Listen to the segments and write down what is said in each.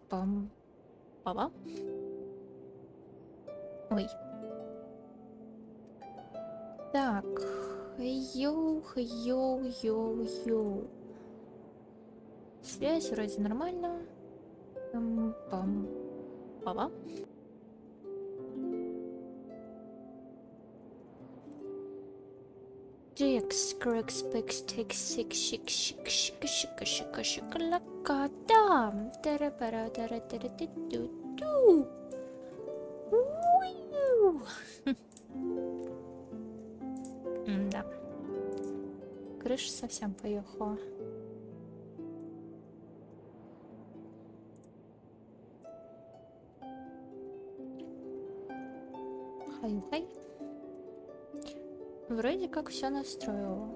Пам. Папа. Ой. Так. Йоу. Связь вроде нормально. Пам. Папа. Джекс, крекс, пекс, текс, сик, шик, шик, шик, шик, шик, шик, лаката. Тара-пара, тара-тара-ту-ту-ту. Уиу. Да. Крыша совсем поехала. Хай-хай. Вроде как все настроила.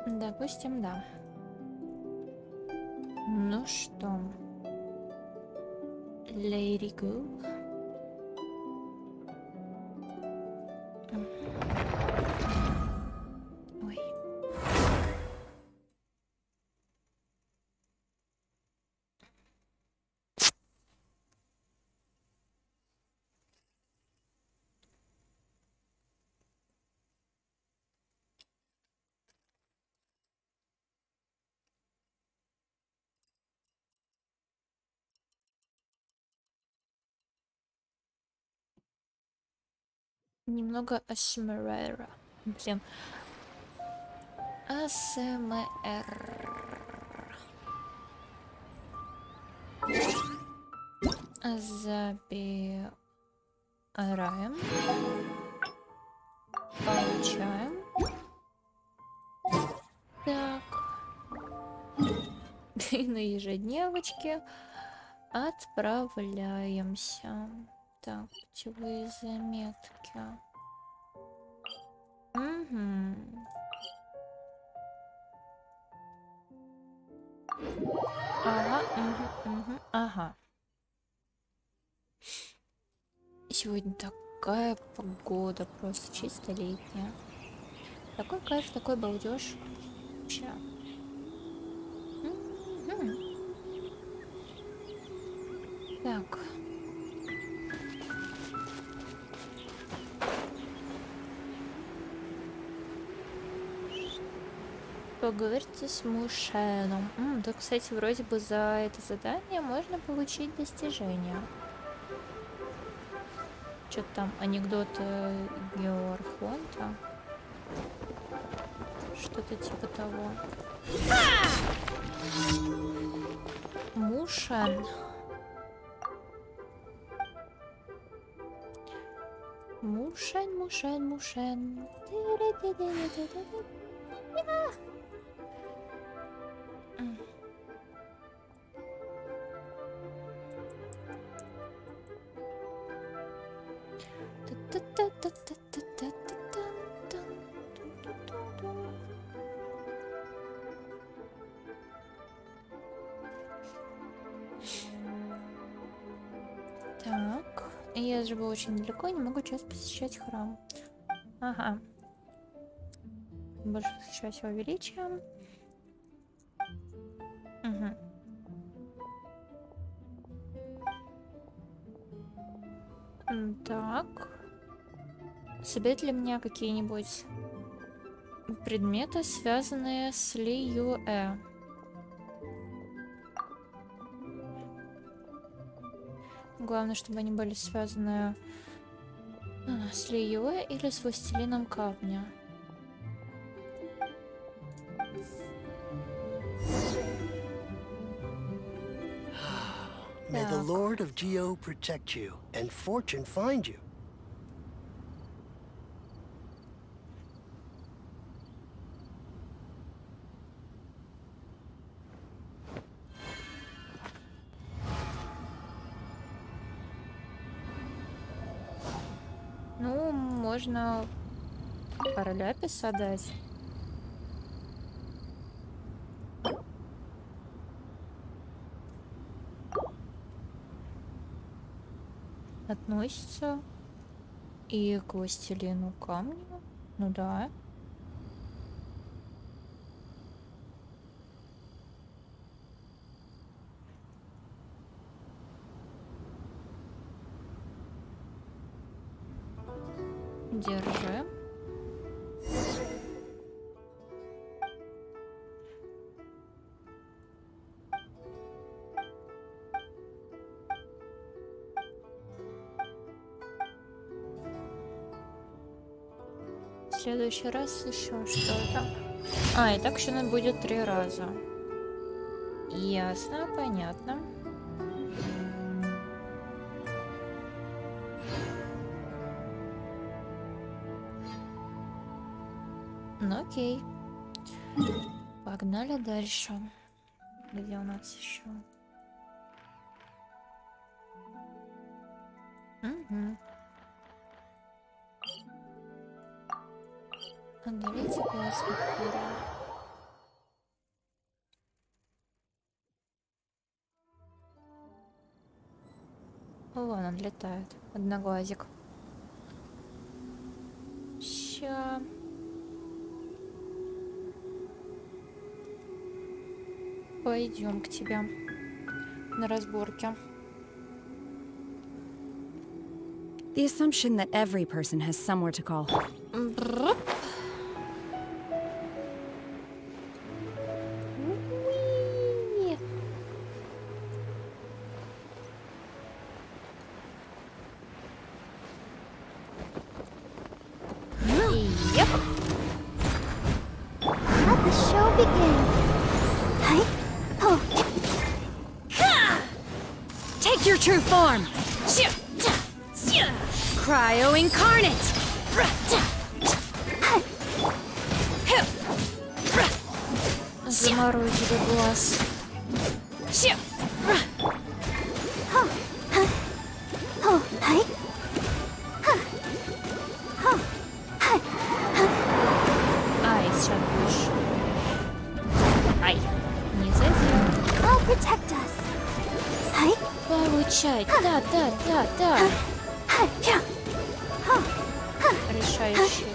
Допустим, да. Ну что, Lady Go. Ой. Немного АСМР. Блин. АСМР. Забираем. Получаем. Так. И на ежедневочке отправляемся. Так, путевые заметки. Угу. Ага, ага. Сегодня такая погода, просто чисто летняя. Такой кайф, такой балдеж. Вообще. Так. Поговорите с Мушеном. Да, кстати, вроде бы за это задание можно получить достижение. Что-то там анекдоты Георхонта. Что-то типа того. Мушен. Мушен. Так, я живу очень далеко, не могу часто посещать храм. Ага. Больше сейчас его величием. Угу. Так. Соберет ли меня какие-нибудь предметы, связанные с Ли Юэ? Главное, чтобы они были связаны с Ли Юэ или с Властелином Камня. May the Lord of Geo protect you and fortune find you. Ну, можно короля писа дать. относится и к властелину камня. Ну да. Держи. В следующий раз еще что-то. А, и так еще надо будет 3 раза. Ясно, понятно. Ну окей. Погнали дальше. Где у нас еще? Угу. Одолейте классных героев. Вон он летает. Одноглазик. Ща. Пойдем к тебе на разборке. The assumption that every person has somewhere to call. Бруп. Уи. Yep. Let the show begin. Hi. Oh. Take your true form! Cryo incarnate! Заморозили глаз. Oh. Hi. Ай, сейчас будешь. Ай, не задел. I'll protect us. Hi. Получай. Да. Hi. Yeah. Решающий.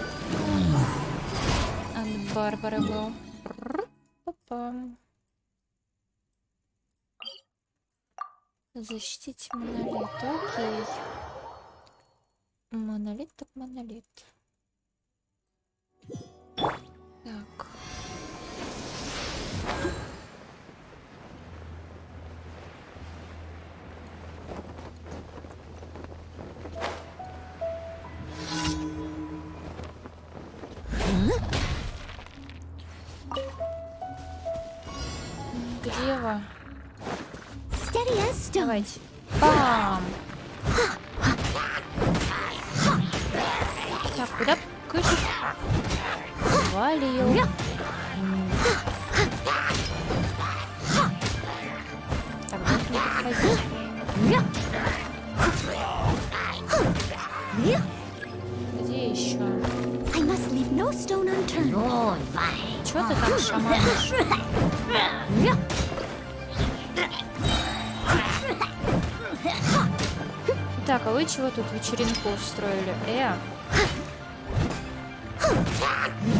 От Барбары был. Папам. Защитить монолит. Окей. Монолит так монолит. Так. Где вы? Steady as stone. Давайте. Бам! Так, куда? Кыш. Валил. Так, больше не подходи. Где еще? I must leave no stone unturned. Чё ты там шаманишь? Так, а вы чего тут вечеринку устроили?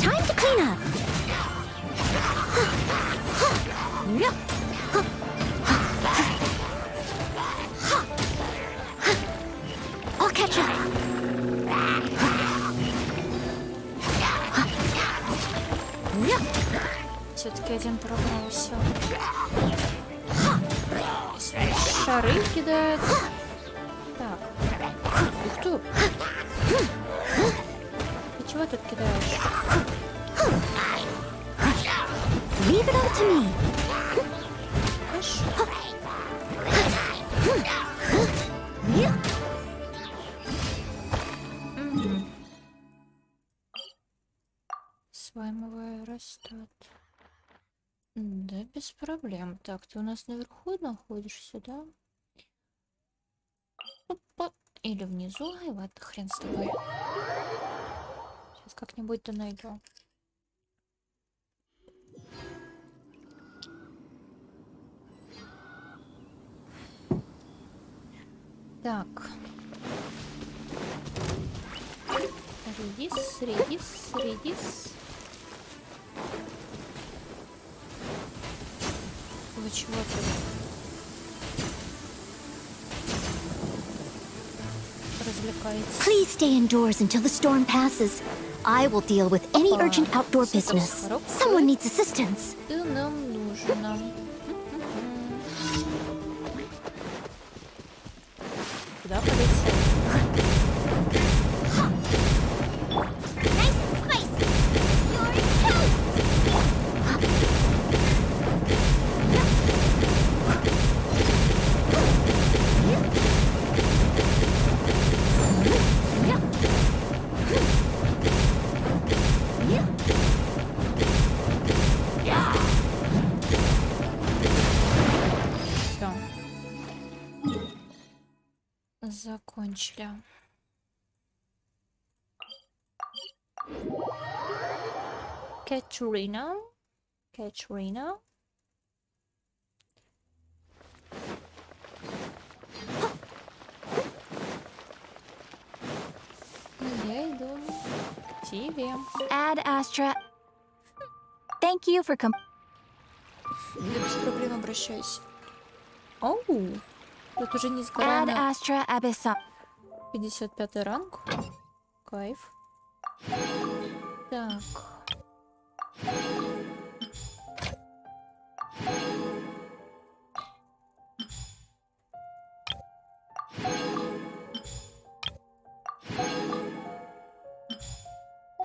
Time to clean up. I'll catch up. Все-таки один пробрался. Шары кидает. Так. Ух ты. Ты чего тут кидаешь? Leave it all to me. Хорошо. Слаймовая растет. Да, без проблем. Так, ты у нас наверху находишься, да? Опа. Или внизу? Ай, ладно, хрен с тобой. Сейчас как-нибудь-то найду. Так. Редис. Вы чего тут? Развлекаетесь? Please stay indoors until the storm passes. I will deal with any Опа. urgent outdoor Запрос business. хороший. Someone needs assistance. Ты нам нужна. Куда полетел? Nice and spicy. You're toast. Всё. Закончили. Катрина. Я иду к тебе. Ad Astra. Thank you for Да без проблем обращайся. Оу, тут уже не Ad сгорано. Astra Abyssa. 55 ранг. Кайф. Так.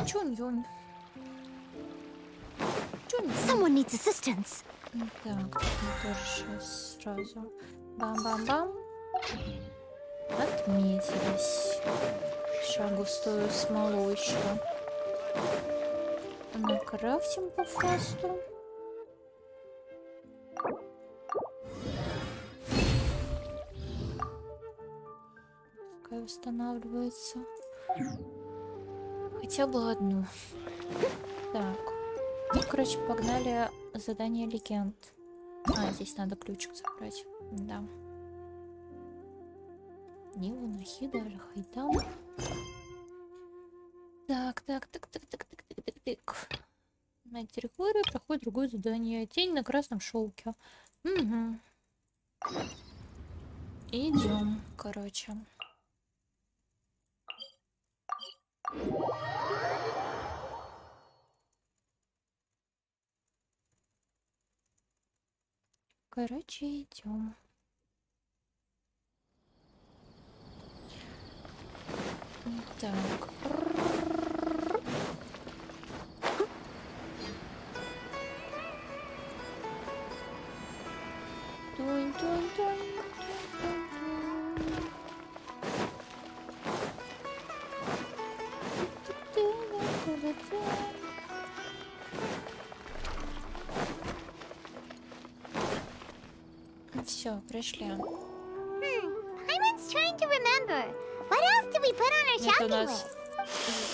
Чунь-юнь. Someone needs assistance. Так, мы тоже сейчас сразу. Бам-бам-бам. Отметились. Сейчас густую смолу еще. Накрафтим по фасту. Пускай восстанавливается. Хотя бы одну. Так. Ну, короче, погнали задание легенд. А, здесь надо ключик забрать. Да. Ниву, Нахида, Аль-Хайдам. Так. На территории проходит другое задание. Тень на красном шелке. Угу. Идем, короче. Идем. Так. Все, пришли. Hyman's trying to remember. What else did we put on our Это у shopping нас list?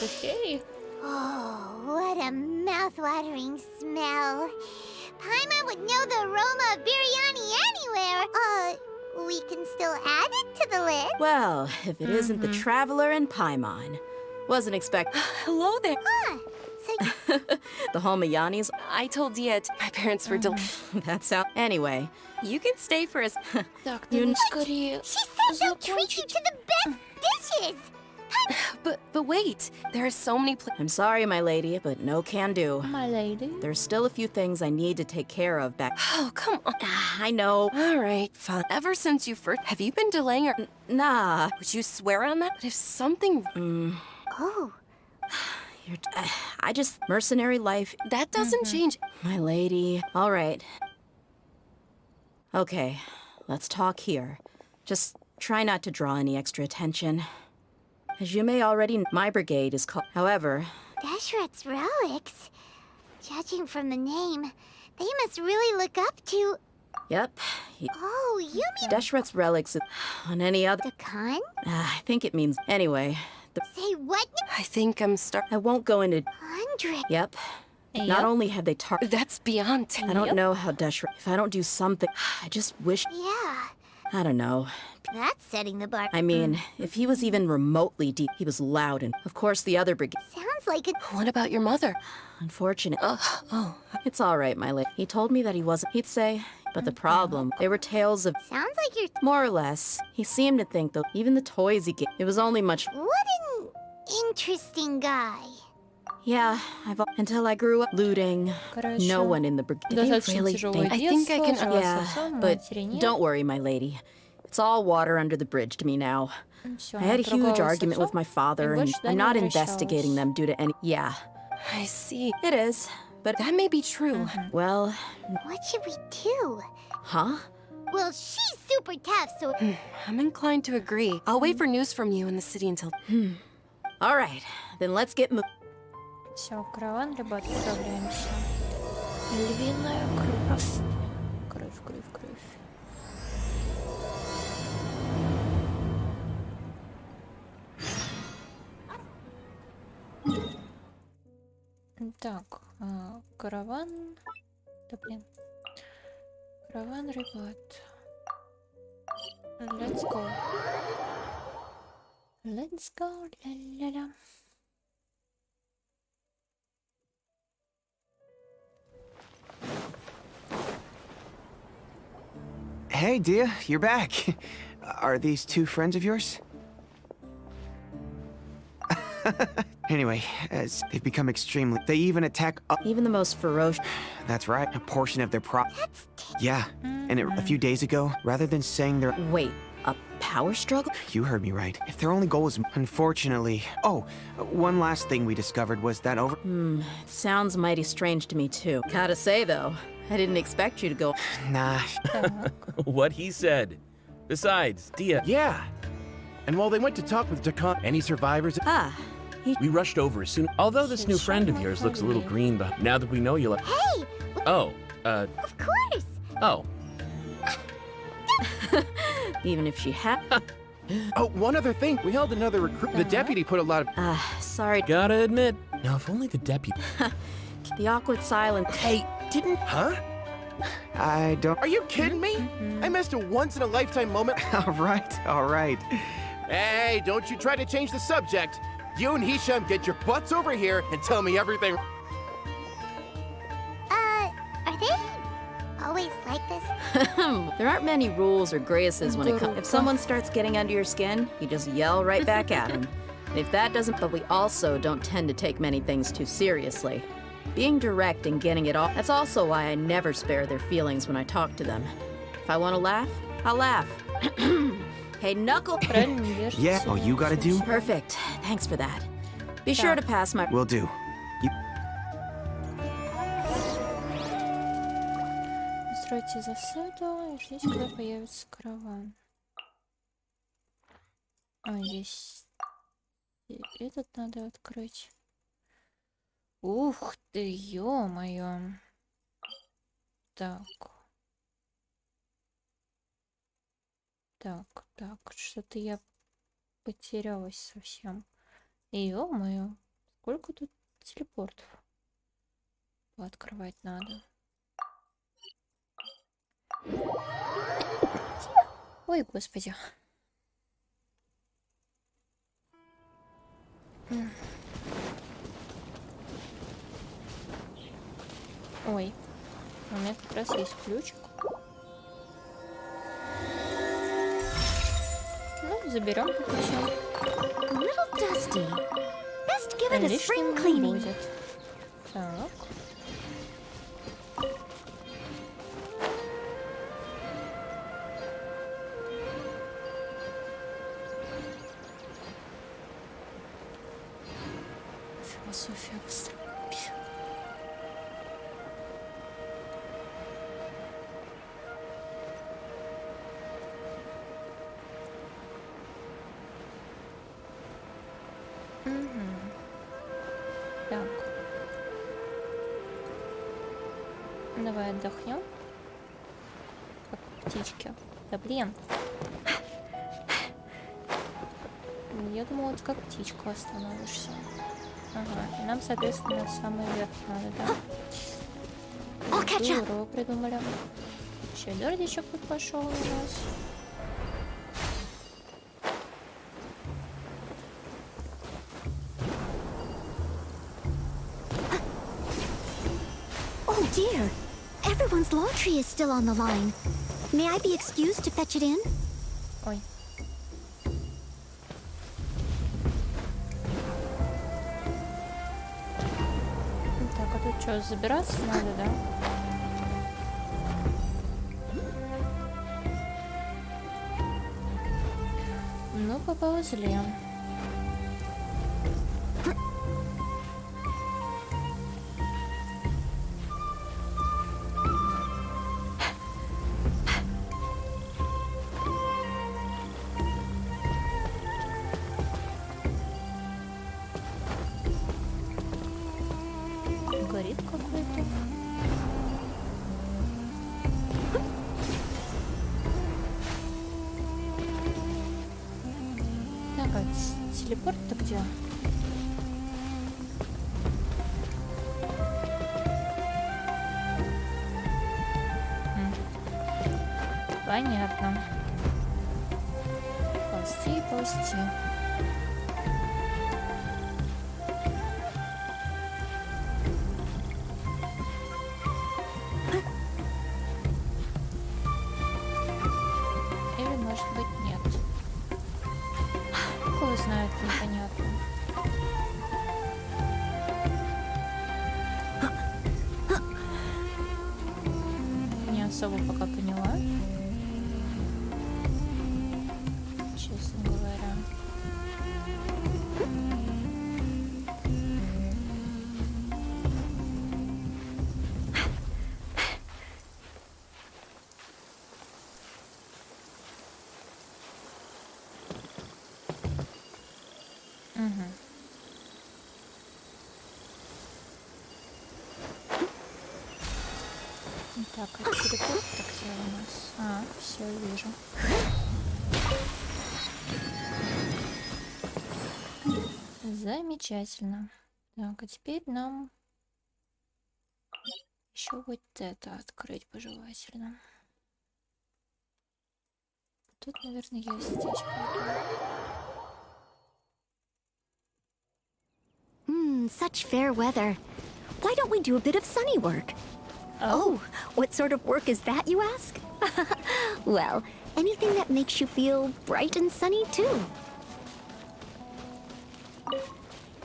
бухей. Oh, what a mouth-watering smell. Paimon would know the aroma of biryani anywhere. We can still add it to the list. Well, if it isn't the Traveler and Paimon. Wasn't expect. Hello there. So The Homayanis. I told Diet my parents were That sound. Anyway, You can stay for us. Так, надо скорее she said they'll treat you to the best dishes. But wait, there are so many I'm sorry, my lady, but no can do. My lady. There's still a few things I need to take care of back. Oh, come on. I know. All right, fine. Ever since you first, have you been delaying or Nah. would you swear on that? But if something Oh, I just mercenary life. that doesn't change. My lady. All right. Okay, let's talk here. Just try not to draw any extra attention. As you may already know, my brigade is called. However, Deshret's relics. Judging from the name, they must really look up to. yep, Oh, you mean Deshret's relics is on any other. the Khan? I think it means anyway. Say what? I think I'm I won't go into. 100. Yep. Not only have they That's beyond. I don't know how Deshret. If I don't do something, I just wish. Yeah. I don't know. That's setting the bar. I mean, if he was even remotely deep, he was loud, and of course the other brigade. Sounds like a... What about your mother? Unfortunate. Oh. It's all right, my lady. He told me that he wasn't. He'd say, but the problem, they were tales of. Sounds like you're... More or less. He seemed to think, though, even the toys he gave, it was only much. What an interesting guy. Yeah, until I grew up looting. Короче, No one in the brigade. They достаточно really тяжелое think. I think I детство, can- жила с Yeah, отцом, but матери нет. don't worry, my lady. It's all water under the bridge to me now. Всё, I had a она huge поругалась с argument with отцом, my father, и and больше туда I'm не not возвращалась. investigating them due to any. Yeah, I see. it is. But, That may be true. well, What should we do? huh? Well, she's super tough, so... I'm inclined to agree. I'll wait for news from you in the city until... All right, then let's get moving. Все, в караван, ребят, отправляемся. Львиная кровь. Кровь. Так, караван. Да блин. Караван, ребят. Let's go. Let's go. Ля-ля-ля. Hey, Dia, you're back. Are these two friends of yours? Anyway, as they've become extremely... They even attack... Even the most ferocious. That's right, a portion of their Yeah, and a few days ago, rather than saying they're... Wait, a power struggle? You heard me right. If their only goal is... Unfortunately... Oh, one last thing we discovered was that over... It sounds mighty strange to me, too. Gotta say, though, I didn't expect you to go. Nah. What he said. Besides, Dia. Yeah. And while they went to talk with Dakan, any survivors? Ah, We rushed over as soon. Although this new friend of yours looks a little green, but now that we know you like. Hey! Oh, Of course! oh. even if she had. Oh, one other thing. We held another recruit. The deputy put a lot of... Sorry. Gotta admit. Now, if only the deputy. The awkward silence. Hey, didn't... Huh? I don't... Are you kidding me? I missed a once-in-a-lifetime moment. All right. Hey, don't you try to change the subject. You and Hisham get your butts over here and tell me everything. Are they always like this? There aren't many rules or graces when it comes. If someone starts getting under your skin, you just yell right back at them. And if that doesn't, but we also don't tend to take many things too seriously. Being direct and getting it all. That's also why I never spare their feelings when I talk to them. If I want to laugh, I'll laugh. Hey, Knuckle. Правильно держится. Yeah, all you gotta do... Perfect. Thanks for that. Be sure to pass my. Will do. Устройте засаду, и здесь когда появится караван. Здесь и этот надо открыть. Ух ты, ё-моё. Так, что-то я потерялась совсем. Ё-моё, сколько тут телепортов? Пооткрывать надо. Ой, господи. Ой, у меня как раз есть ключик. Ну, заберем по пути. A little dusty. Best give it a Лишним spring не cleaning. будет. Так. Философия гастрономии. Так. Давай отдохнем. Как птички. Да блин. Я думала, ты как птичка остановишься. Ага, и нам, соответственно, самый верх надо, да? Здорово придумали. Еще дождичек тут пошел у нас. This laundry is still on the line. May I be excused to fetch it in? Ой. Так, а тут что, забираться надо, да? Ну, поползли. Горит какой-то. Так, а телепорт-то где? Понятно. Ползти и ползти. Или, может быть, нет. Кто знает, непонятно. Не особо пока поняла. Честно говоря. Так, а телепорт так где у нас? А, все, вижу. Замечательно. Так, а теперь нам еще вот это открыть пожелательно. Тут, наверное, я здесь пойду. Such fair weather. Why don't we do a bit of sunny work? Oh, what sort of work is that, you ask? Well, anything that makes you feel bright and sunny, too.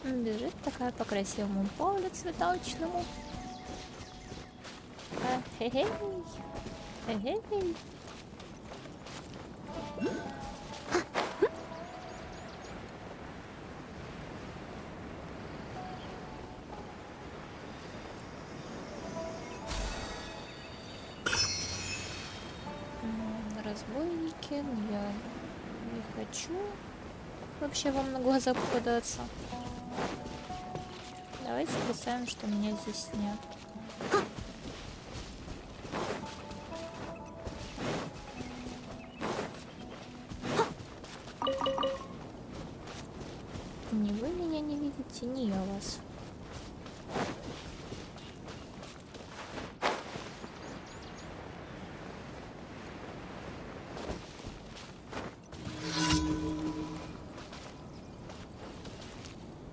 Бежит такая по красивому полю цветочному. Хе-хей. Хе-хей. Разбойники, но я не хочу вообще вам на глаза попадаться. Давайте представим, что меня здесь нет. Ни вы меня не видите, ни я вас.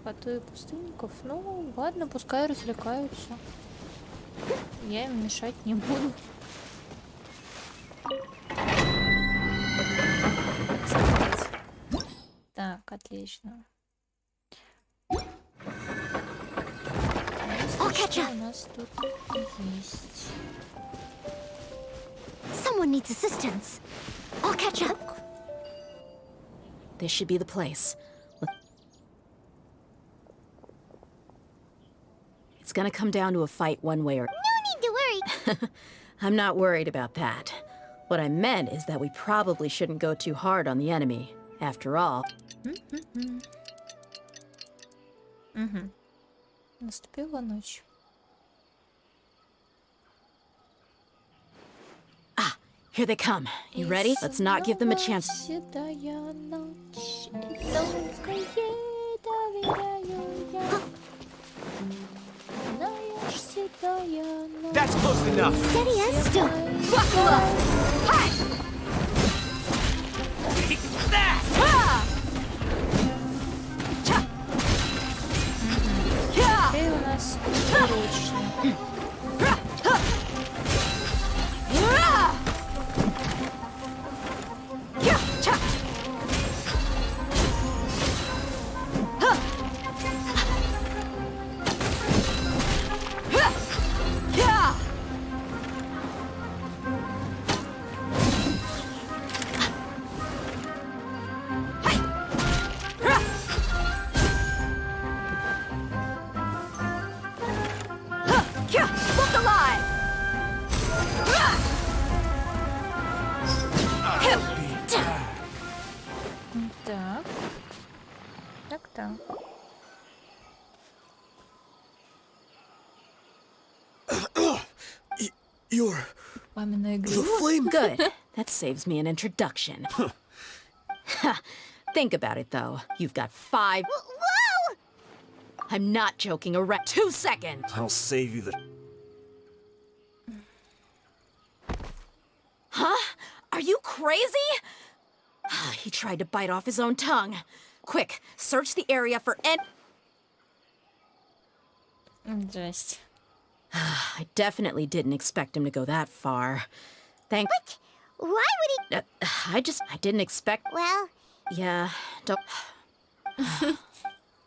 Поту и пустынников, ну ладно, пускай развлекаются. Я им мешать не буду. Так, отлично. Что у нас тут есть? Someone needs assistance. I'll catch up. This should be the place. It's gonna come down to a fight one way or... No need to worry. I'm not worried about that. What I meant is that we probably shouldn't go too hard on the enemy. After all... Наступила ночь. Ah, here they come. You ready? Let's not give them a chance. That's close enough. Steady as still. Buckle up! Теперь у нас прочно. Так. You're Пламенная the игрушка. flame. Good. That saves me an introduction. Ha. Think about it, though. You've got 5. Whoa! I'm not joking around. 2 seconds. I'll save you the. Huh? Are you crazy? He tried to bite off his own tongue. Quick, search the area for Здрасте. I definitely didn't expect him to go that far. Thank. What? Why would he? I didn't expect. Well, Yeah, don't.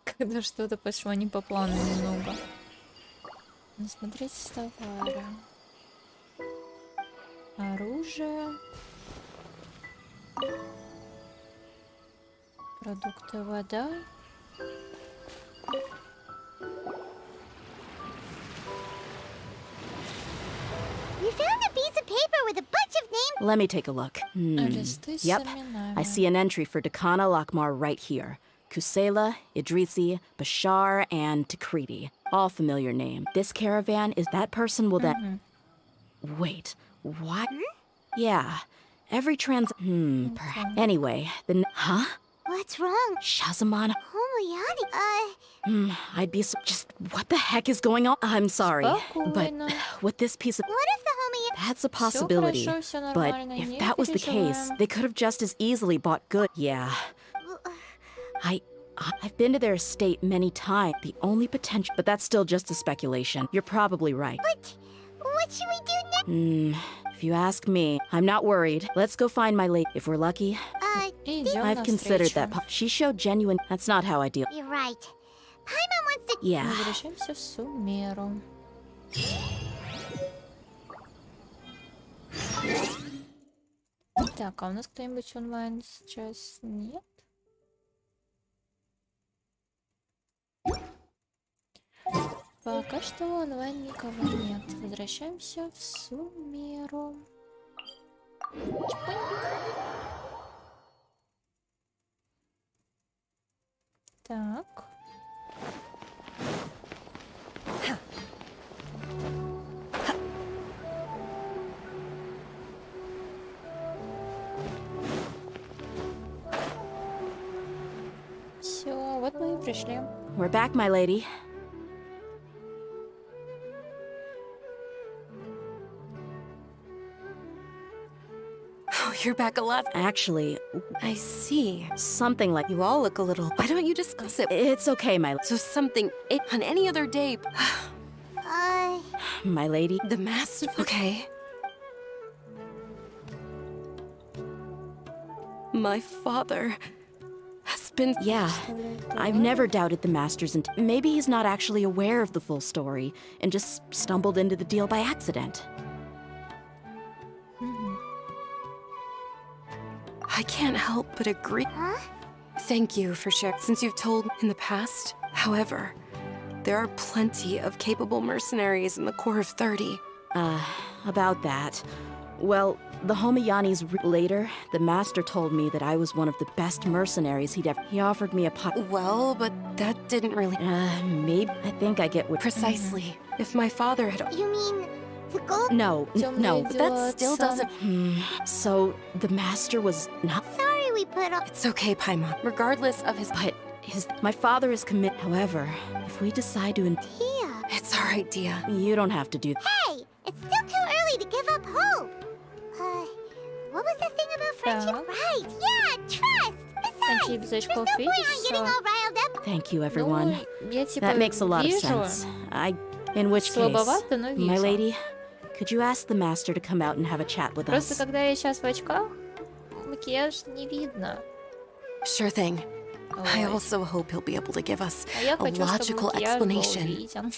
Когда что-то пошло не по плану немного. Смотреть товары. Оружие. Продукты, вода. you found a piece of paper with a bunch of names. Let me take a look. Листы с Yep, именами. I see an entry for Dakana Lakmar right here. Kusela, Idrisi, Bashar, and Takriti. All familiar names. This caravan is that person will then. Wait, what? Yeah, every Anyway, Huh? What's wrong? Shazamon? Homoyani. I'd be just. What the heck is going on? I'm sorry, but Спокойно. with this piece of. What if the Homoyani? That's a possibility. хорошо, всё But нормально, if не that was the case, переживаем. they could have just as easily bought good. Yeah. I've been to their estate many times. The only potential, but that's still just a speculation. You're probably right. What should we do next? If you ask me, I'm not worried. Let's go find my lady. If we're lucky, Идем I've considered that. навстречу. She showed genuine. That's not how I deal. You're right. Paimon wants to. Yeah. Возвращаемся в Сумеру. Так, а у нас кто-нибудь онлайн сейчас нет? Пока что онлайн никого нет. Возвращаемся в Сумеру. Чпынь. Так. Все, вот мы и пришли. We're back, my lady. Oh, you're back alive. Actually, I see. something like. You all look a little. Why don't you discuss it? It's okay, So something on any other day. my lady. The master. Okay. My father has been. Yeah, I've never doubted the master's maybe he's not actually aware of the full story and just stumbled into the deal by accident. I can't help but agree. Huh? Thank you for sharing. Since you've told in the past, however, there are plenty of capable mercenaries in the core of 30. About that. Well, the Homayani's later, the master told me that I was one of the best mercenaries he'd ever. He offered me a pot. Well, but that didn't really. Maybe. I think I get what. Precisely. If my father had. You mean the gold? No, no. But that still doesn't. So the master was not. Sorry we put off. It's okay, Paimon. Regardless of his. But my father is commit. However, if we decide to. Tia. It's our idea. You don't have to do. Hey, it's still too early to give up hope. What was the thing about friendship? Right, yeah, trust. Besides, Антип there's no очков, point on видишь, getting всё. all riled up. Thank you, everyone. Ну, я типа That makes a lot of вижу. sense. In which case, Слабовато, но my вижу. lady, could you ask the master to come out and have a chat with Просто us? когда я сейчас в очках, макияж не видно. Sure thing. I Ой. also hope he'll be able to give us А я a хочу, чтобы logical макияж был explanation. виден.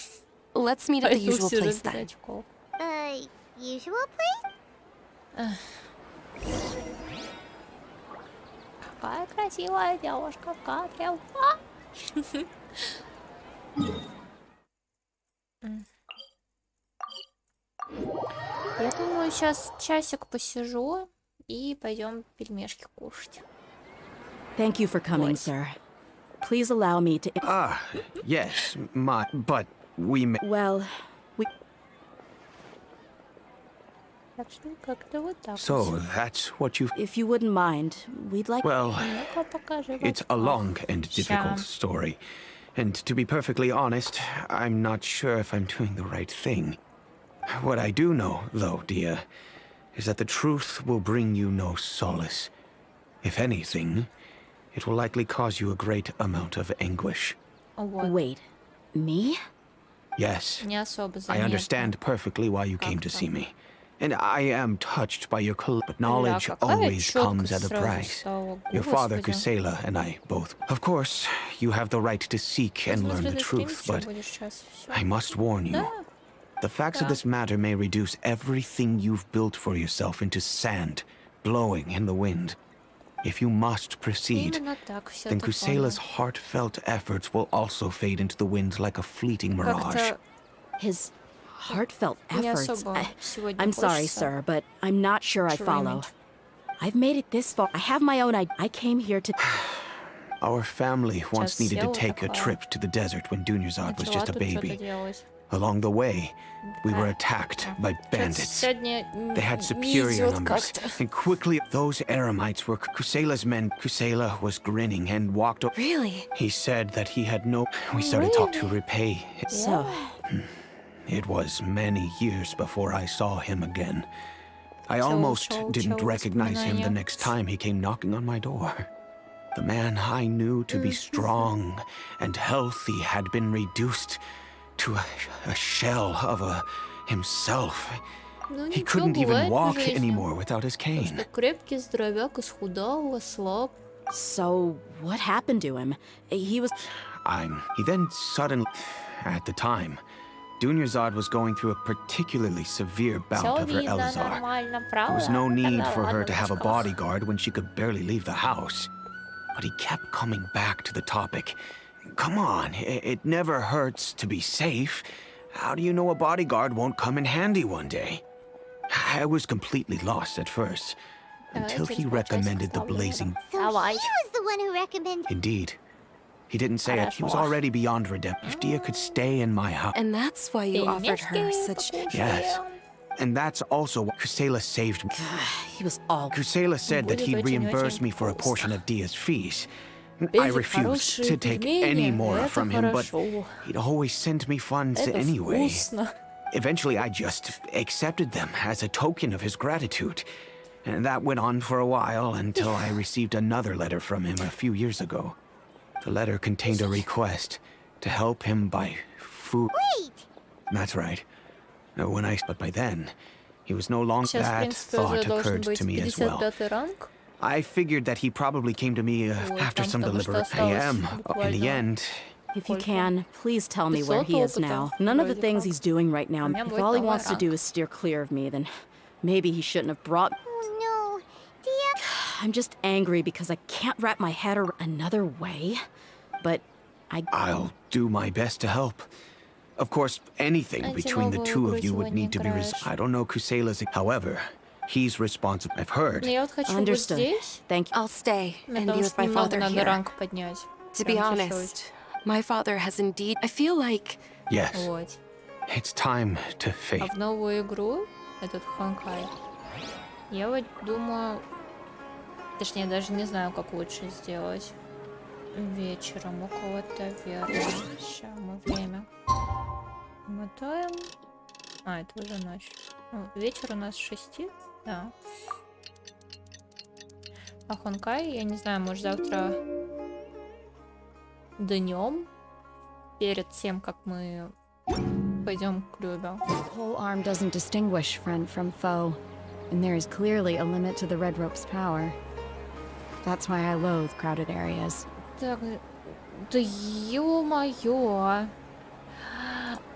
Let's meet at the Пойду usual всюду place без then. очков. Usual place? Какая красивая девушка в кадре. Я думаю, сейчас часик посижу и пойдем пельмешки кушать. Thank you for coming, Ой. sir. please allow me to... Yes, but we may... Well, Так что как-то вот так. So, that's what you... if you wouldn't mind, we'd like... Well, Ну-ка, покажи. it's a long and difficult story. And to be perfectly honest, I'm not sure if I'm doing the right thing. What I do know, though, dear, is that the truth will bring you no solace. If anything, it will likely cause you a great amount of anguish. Вот. Wait, me? Yes, Не особо I заметно. understand perfectly why you came to see me. And I am touched by your but Бля, knowledge какая always comes at a чёткость сразу price. стала. Your father, Господи. Kusela, and I both. Of course, you have the right to seek and learn Возможно, the ты truth, стримить ещё but будешь сейчас. Всё. I must warn you. Да. The facts of Да. this matter may reduce everything you've built for yourself into sand, blowing in the wind. If you must proceed, Именно так, всё then ты Kusela's понял. heartfelt efforts will also fade into the wind like a fleeting mirage. Как-то His heartfelt не efforts. особо сегодня I'm sorry, хочется sir, but I'm not sure I follow. dreaming. I've made it this far. I have my own idea. I came here to... Our family once Сейчас needed to села take a такая. trip to the desert when Dunyarzad was Начала just a тут что-то baby. делать. Along the way, we were Да. attacked by Чё-то bandits. сегодня They had не superior идёт numbers, как-то. and quickly those Eremites were Kusela's men. Kusela was grinning and walked up. Really? He said that he had no... We started talk to repay. So, It was many years before I saw him again. I almost didn't recognize him the next time he came knocking on my door. The man I knew to be strong and healthy had been reduced to a shell of himself. Ну He ничего, couldn't even бывает в walk жизни. anymore without his cane. Просто крепкий здоровяк, исхудал, ослаб. so what happened to him? He was... He then suddenly... At the time, Dunyarzad was going through a particularly severe bout Всё of her видно, Elazar. нормально, There правда? was no need Тогда for her ладно, to have a дочка. bodyguard when she could barely leave the house. But he kept coming back to the topic. Come on, it never hurts to be safe. How do you know a bodyguard won't come in handy one day? I was completely lost at first, until he recommended the blazing... So Давай. he was the one who recommended. Indeed. He didn't say it. He was already beyond redemption. If Dia could stay in my house... And that's why you offered her such... Yes. And that's also why Kusela saved me. He was all... Kusela said that he'd Будет очень-очень reimburse me for a portion of Dia's fees. I Бери refused хорошие to take пельмени, any more это from him, but хорошо. he'd always send me funds Это anyway. вкусно. Eventually, I just accepted them as a token of his gratitude. And that went on for a while until I received another letter from him a few years ago. The letter contained a request to help him buy food. Wait! That's right. But by then, he was no longer... Сейчас, в That принципе, уже thought должен occurred быть to me as well. 55-й ранг. I figured that he probably came to me Вот, after там some потому что deliberate... I осталось am. In the буквально end, If you can, please tell me where 500 he is опыта, now. None of the вроде things как. he's doing right now, У меня if будет all he новый wants to do ранг. is steer clear of me, then maybe he shouldn't have brought... Oh no. Dia. I'm just angry because I can't wrap my head around another way. But I'll do my best to help. Of course, anything Эти between the новую two игру of you would need to be... сегодня играешь. I don't know Kusela's... However, he's responsible. I've heard. Но я вот хочу вот understood. здесь, Thank you. I'll stay and be потому with что my немного father надо here. ранг поднять. To be Прям чуть-чуть. honest, my father has indeed... I feel like... Yes, Вот. it's time to А fade. в новую игру, этот Ханкай, я вот думаю... Точнее, даже не знаю, как лучше сделать. Вечером, около таверны. Сейчас мы время мотаем. А, это уже ночь. Ну, вечер у нас с 6, да. А Хонкай, я не знаю, может завтра днем, перед тем, как мы пойдем к Любе. Whole arm doesn't distinguish friend from foe, and there is clearly a limit to the Red Rope's power. That's why I loathe crowded areas. Так, да ё-моё.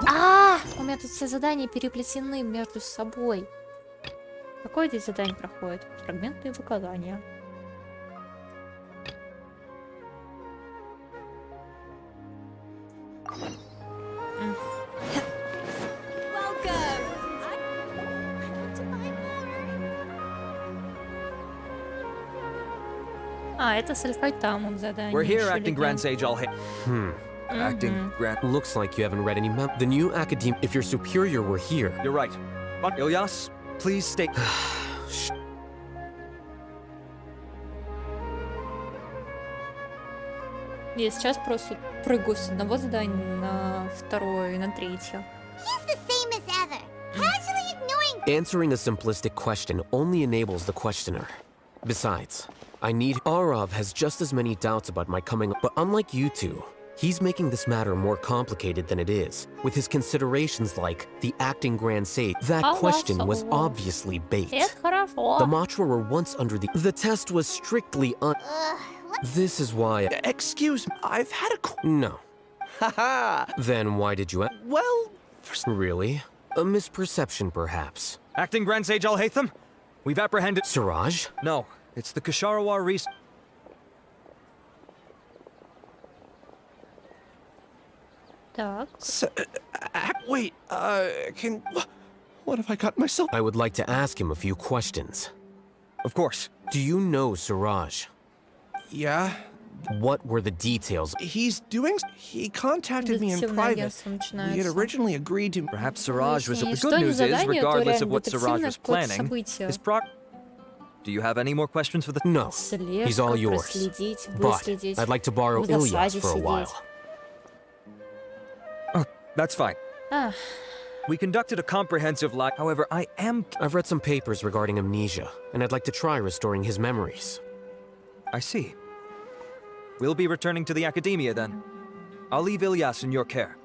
А, у меня тут все задания переплетены между собой. Какое здесь задание проходит? Фрагментные выказания. А, это с Альфайтамом задание. We're here, ещё acting Grand легенда. Sage all Acting Grand. Looks like you haven't read any The new academe. If your superior were here. You're right. But Ilyas, please stay. Я сейчас просто прыгаю с одного задания на второе и на третье. He's the same as ever, casually ignoring. Answering a simplistic question only enables the questioner. Besides, Arav has just as many doubts about my coming, but unlike you two, he's making this matter more complicated than it is, with his considerations like the acting Grand Sage. That question was obviously bait. Это хорошо. The Matra were once under the test was strictly This is why. Excuse me, I've had a No. Haha! Then why did you Well, Really? A misperception, perhaps. Acting Grand Sage Al Haytham, we've apprehended. Siraj? No, it's the Kasharawar Reese. Так. Wait, what have I got myself? I would like to ask him a few questions. Of course. Do you know Siraj? Yeah, What were the details? he contacted me in private. We had originally agreed to. Perhaps Siraj was. Если The что good не news is, задание, то regardless реально of what Siraj детективное was какое-то planning, событие. his pro. Do you have any more questions for the? No. Слежка, He's all yours. проследить, But выследить, I'd like to borrow в засаде Ilyas for a сидеть. while. Oh, that's fine. А, We conducted a comprehensive lie. However, I've read some papers regarding amnesia, and I'd like to try restoring his memories. I see. We'll be returning to the academia then. I'll leave Ilyas in your care.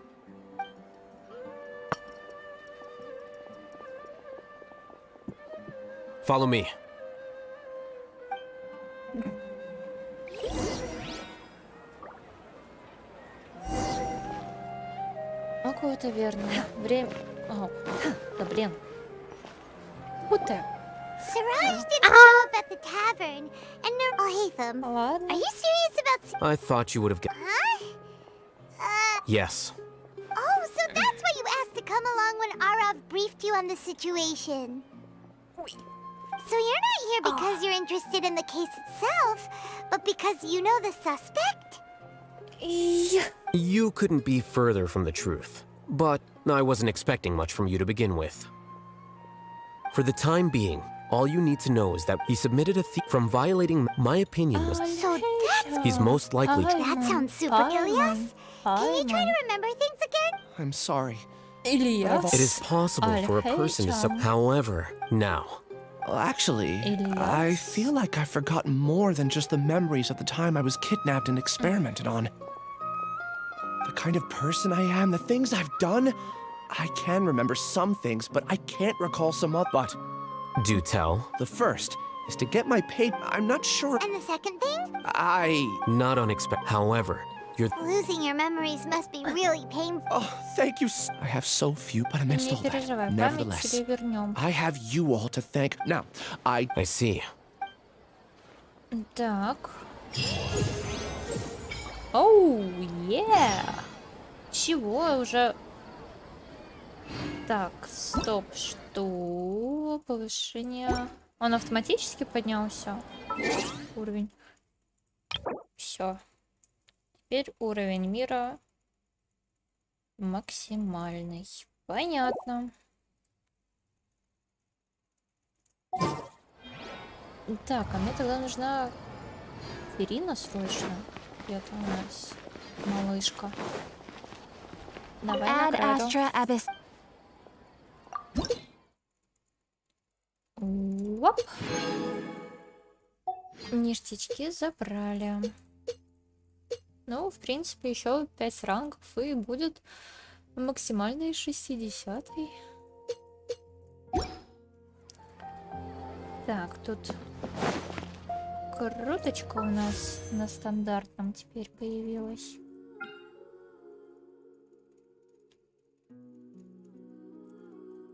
Follow me. около таверны. Время... О, да блин. Вот так. Siraj didn't show up at the tavern, and Haytham. Ладно. Are you serious about? I thought you would have. Huh? Yes. Oh, so that's why you asked to come along when Arav briefed you on the situation. So you're not here because you're interested in the case itself, but because you know the suspect? You couldn't be further from the truth, but I wasn't expecting much from you to begin with. For the time being, all you need to know is that he submitted a thief from violating my opinion was So that's... he's most likely to. That sounds super, Ilyas. Can you try to remember things again? I'm sorry. Ильяс. It is possible for a person to however, now. Well, actually, Ilyas. I feel like I've forgotten more than just the memories of the time I was kidnapped and experimented on. The kind of person I am, the things I've done, I can remember some things, but I can't recall some of. But Do tell. the first is to get my paper. I'm not sure. And the second thing? Not unexpected. However, you're. Losing your memories must be really painful. Oh, thank you. I have so few, but amidst Не all that, переживай, память nevertheless, тебе вернем. I have you all to thank. Now, I see. Так. Оу, Чего уже? Так, стоп, что? Повышение. Он автоматически поднялся? Уровень. Все. Теперь уровень мира максимальный. Понятно. Так, а мне тогда нужна Ирина срочно. Это у нас малышка. Давай награду. Оп. Ништячки забрали. Ну, в принципе, еще 5 рангов и будет максимальный 60-й. Так, тут круточка у нас на стандартном теперь появилась.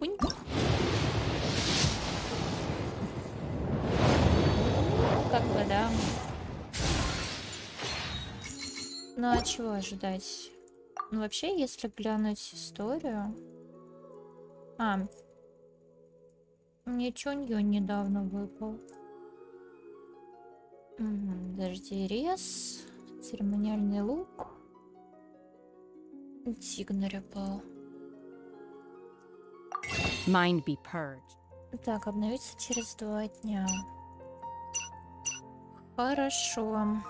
Пунь. Как бы, да. Ну, а чего ожидать? Ну, вообще, если глянуть историю... Мне Чуньё недавно выпал. Дождерез, церемониальный лук, Dignorable. Mind be purged. Так, обновится через 2 дня. Хорошо.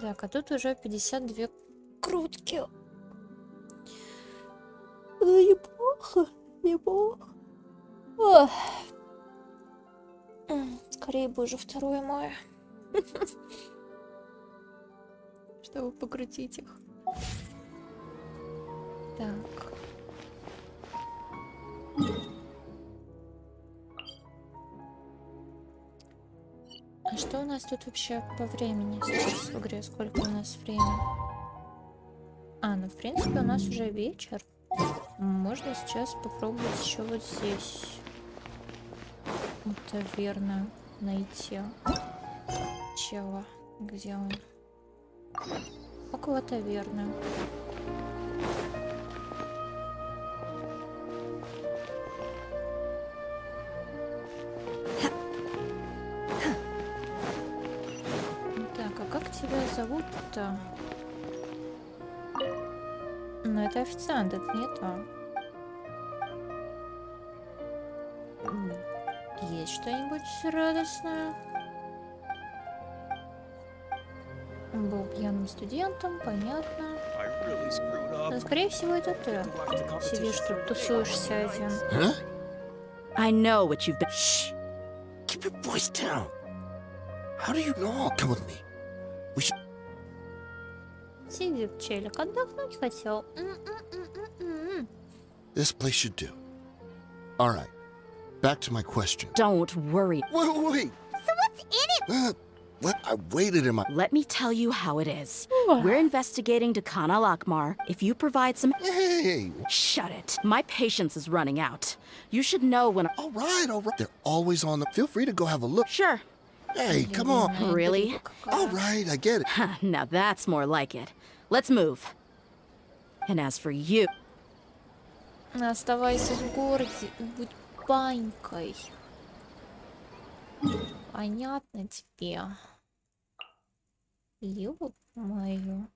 Так, а тут уже 52 крутки. Ну, неплохо, неплохо. Ох. Скорее бы уже 2 мая. Чтобы покрутить их. Так. А что у нас тут вообще по времени сейчас в игре? Сколько у нас времени? А, ну в принципе у нас уже вечер. Можно сейчас попробовать еще вот здесь. Это верно найти. Чего? Где он? Около таверны. Так, а как тебя зовут-то? Ну, это официант, это не то. Есть что-нибудь радостное? Был пьяным студентом, понятно. Но, скорее всего, это ты. Сидишь тут, тусуешься один. Huh? I know what you've been. Shh! Keep your voice down. How do you know? Come with me. We should. Сидит челик, отдохнуть хотел. This place should do. All right. Back to my question. Don't worry. Wait. So what's in it? What? I waited in my. Let me tell you how it is. We're investigating Khan al-Akmar. If you provide some... Hey! Shut it. My patience is running out. You should know when... All right. They're always on the. Feel free to go have a look. Sure. Hey, come on. Really? All right, I get it. Huh, now that's more like it. Let's move. And as for you... Оставайся в городе, будь панькой. Понятно тебе. Ё-моё.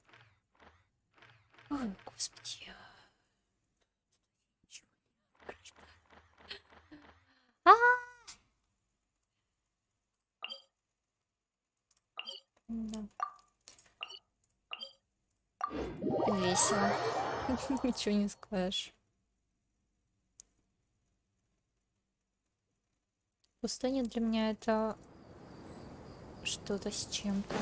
Ой, господи. А! Да. Весело. Ничего не скажешь. Пустыня для меня это что-то с чем-то.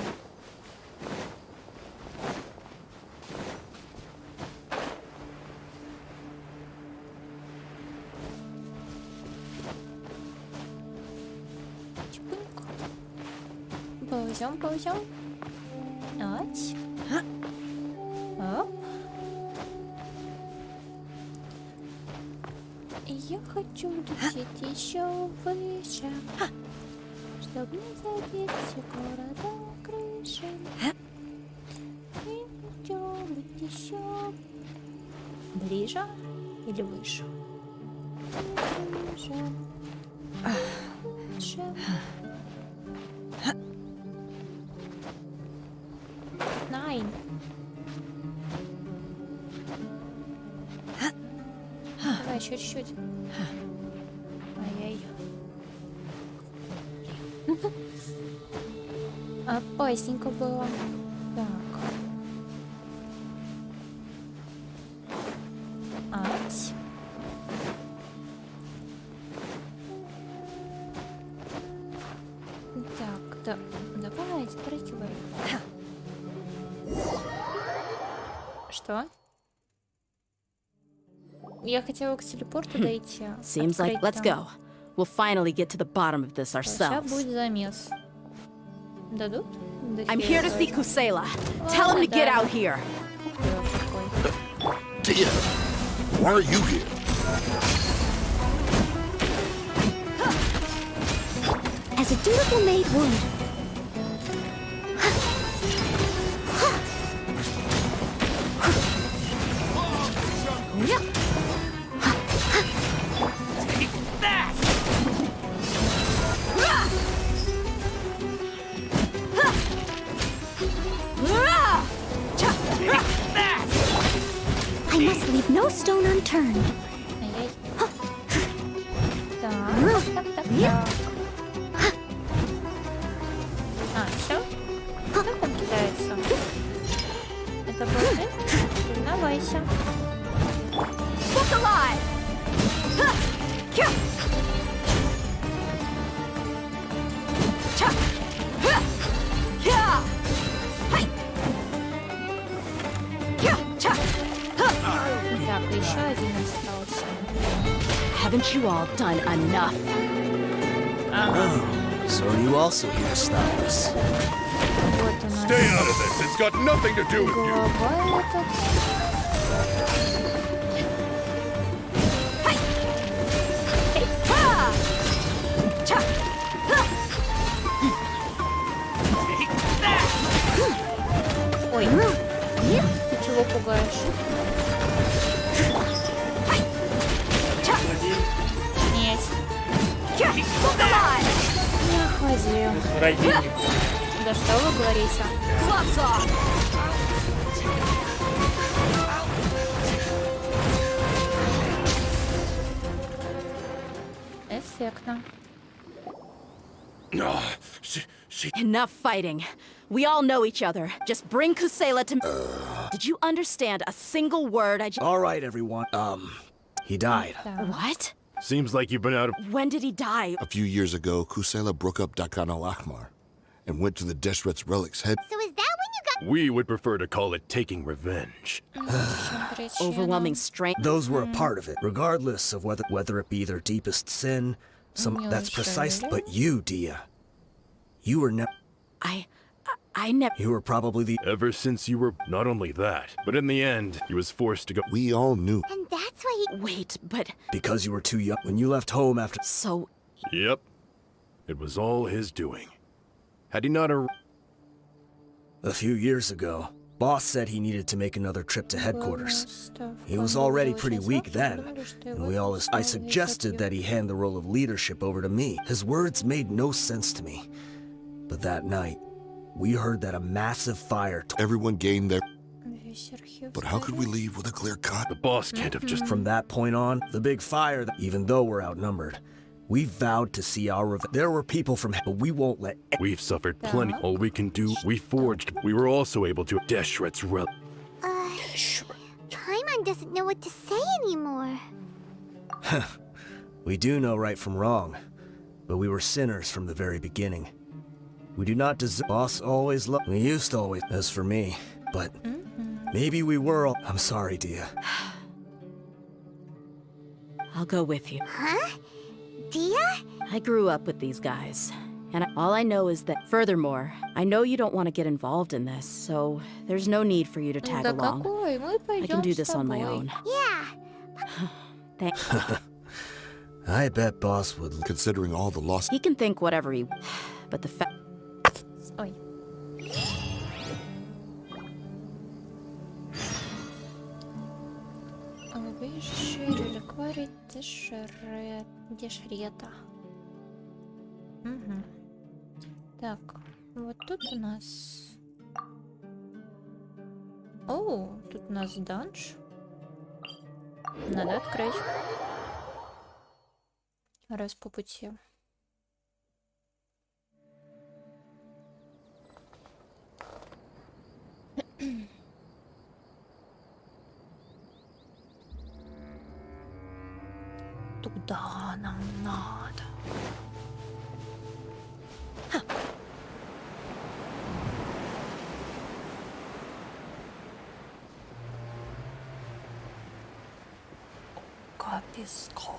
Чпуньк. Ползем. Ать. Оп. Я хочу лететь еще выше, чтобы не забиться города крыши. И хочу быть еще ближе или выше? Ближе. Выше. Найн. Давай еще чуть-чуть. Ай-яй. Опасненько было. Так. Ать. Так, да. Давай, спрыгивай. Что? Я хотела к телепорту дойти. Seems like... Let's go. We'll finally get to the bottom of this Сейчас ourselves. будет замес. Дадут? I'm here to see Kusela. Tell him to get out here. Tia, why are you here? As a dutiful maid would. no stone unturned. Ай-яй. Так. А, все? Кто там кидается? Это был ты? Признавайся. Look alive! Так, еще один остался. Haven't you all done enough? So you also here to stop us? Вот у нас Stay out of this. It's got nothing to do with you. голова этот. Ой, ты чего пугаешь? Нет. Не ходи. Да что вы говорите? Эффектно. No, she Enough fighting. We all know each other. Just bring Kusela to me. Did you understand a single word I just... All right, everyone. He died. What? seems like you've been out of. When did he die? A few years ago, Kusela broke up Dakan al-Ahmar and went to the Deshret's relics head. So is that when you got... We would prefer to call it taking revenge. Overwhelming strength. Those were a part of it, regardless of whether it be their deepest sin. That's precisely. But you, Dia, you were never. I never... You were probably the. Ever since you were. Not only that, but in the end, he was forced to go. We all knew. And that's why he... Wait, but... Because you were too young. When you left home after. So... Yep. It was all his doing. Had he not A few years ago, Boss said he needed to make another trip to headquarters. He was already pretty weak then, and I suggested that he hand the role of leadership over to me. His words made no sense to me. But that night, we heard that a massive fire... Everyone gained their... Весь архив But how could we leave with a clear cut? The boss can't have just. From that point on, the big fire, even though we're outnumbered, we vowed to see our revenge. There were people from hell, but we won't let... We've suffered plenty. All we can do, we forged. We were also able to. Deshret's relic. Paimon doesn't know what to say anymore. We do know right from wrong, but we were sinners from the very beginning. We do not deserve... Boss always loved... We used to always... As for me, but... Maybe we were all... I'm sorry, Dia. I'll go with you. Huh? Dia? I grew up with these guys. And all I know is that... Furthermore, I know you don't want to get involved in this, so there's no need for you to tag Да along. какой? Мы I can пойдем do с this on my тобой. own. Yeah. Thanks. I bet Boss would... Considering all the loss... He can think whatever he... But the fact... Ой. Высший реликварий Дешрета. Угу. Так, вот тут у нас... О, тут у нас данж. Надо открыть. Раз по пути. Туда нам надо. Каписков.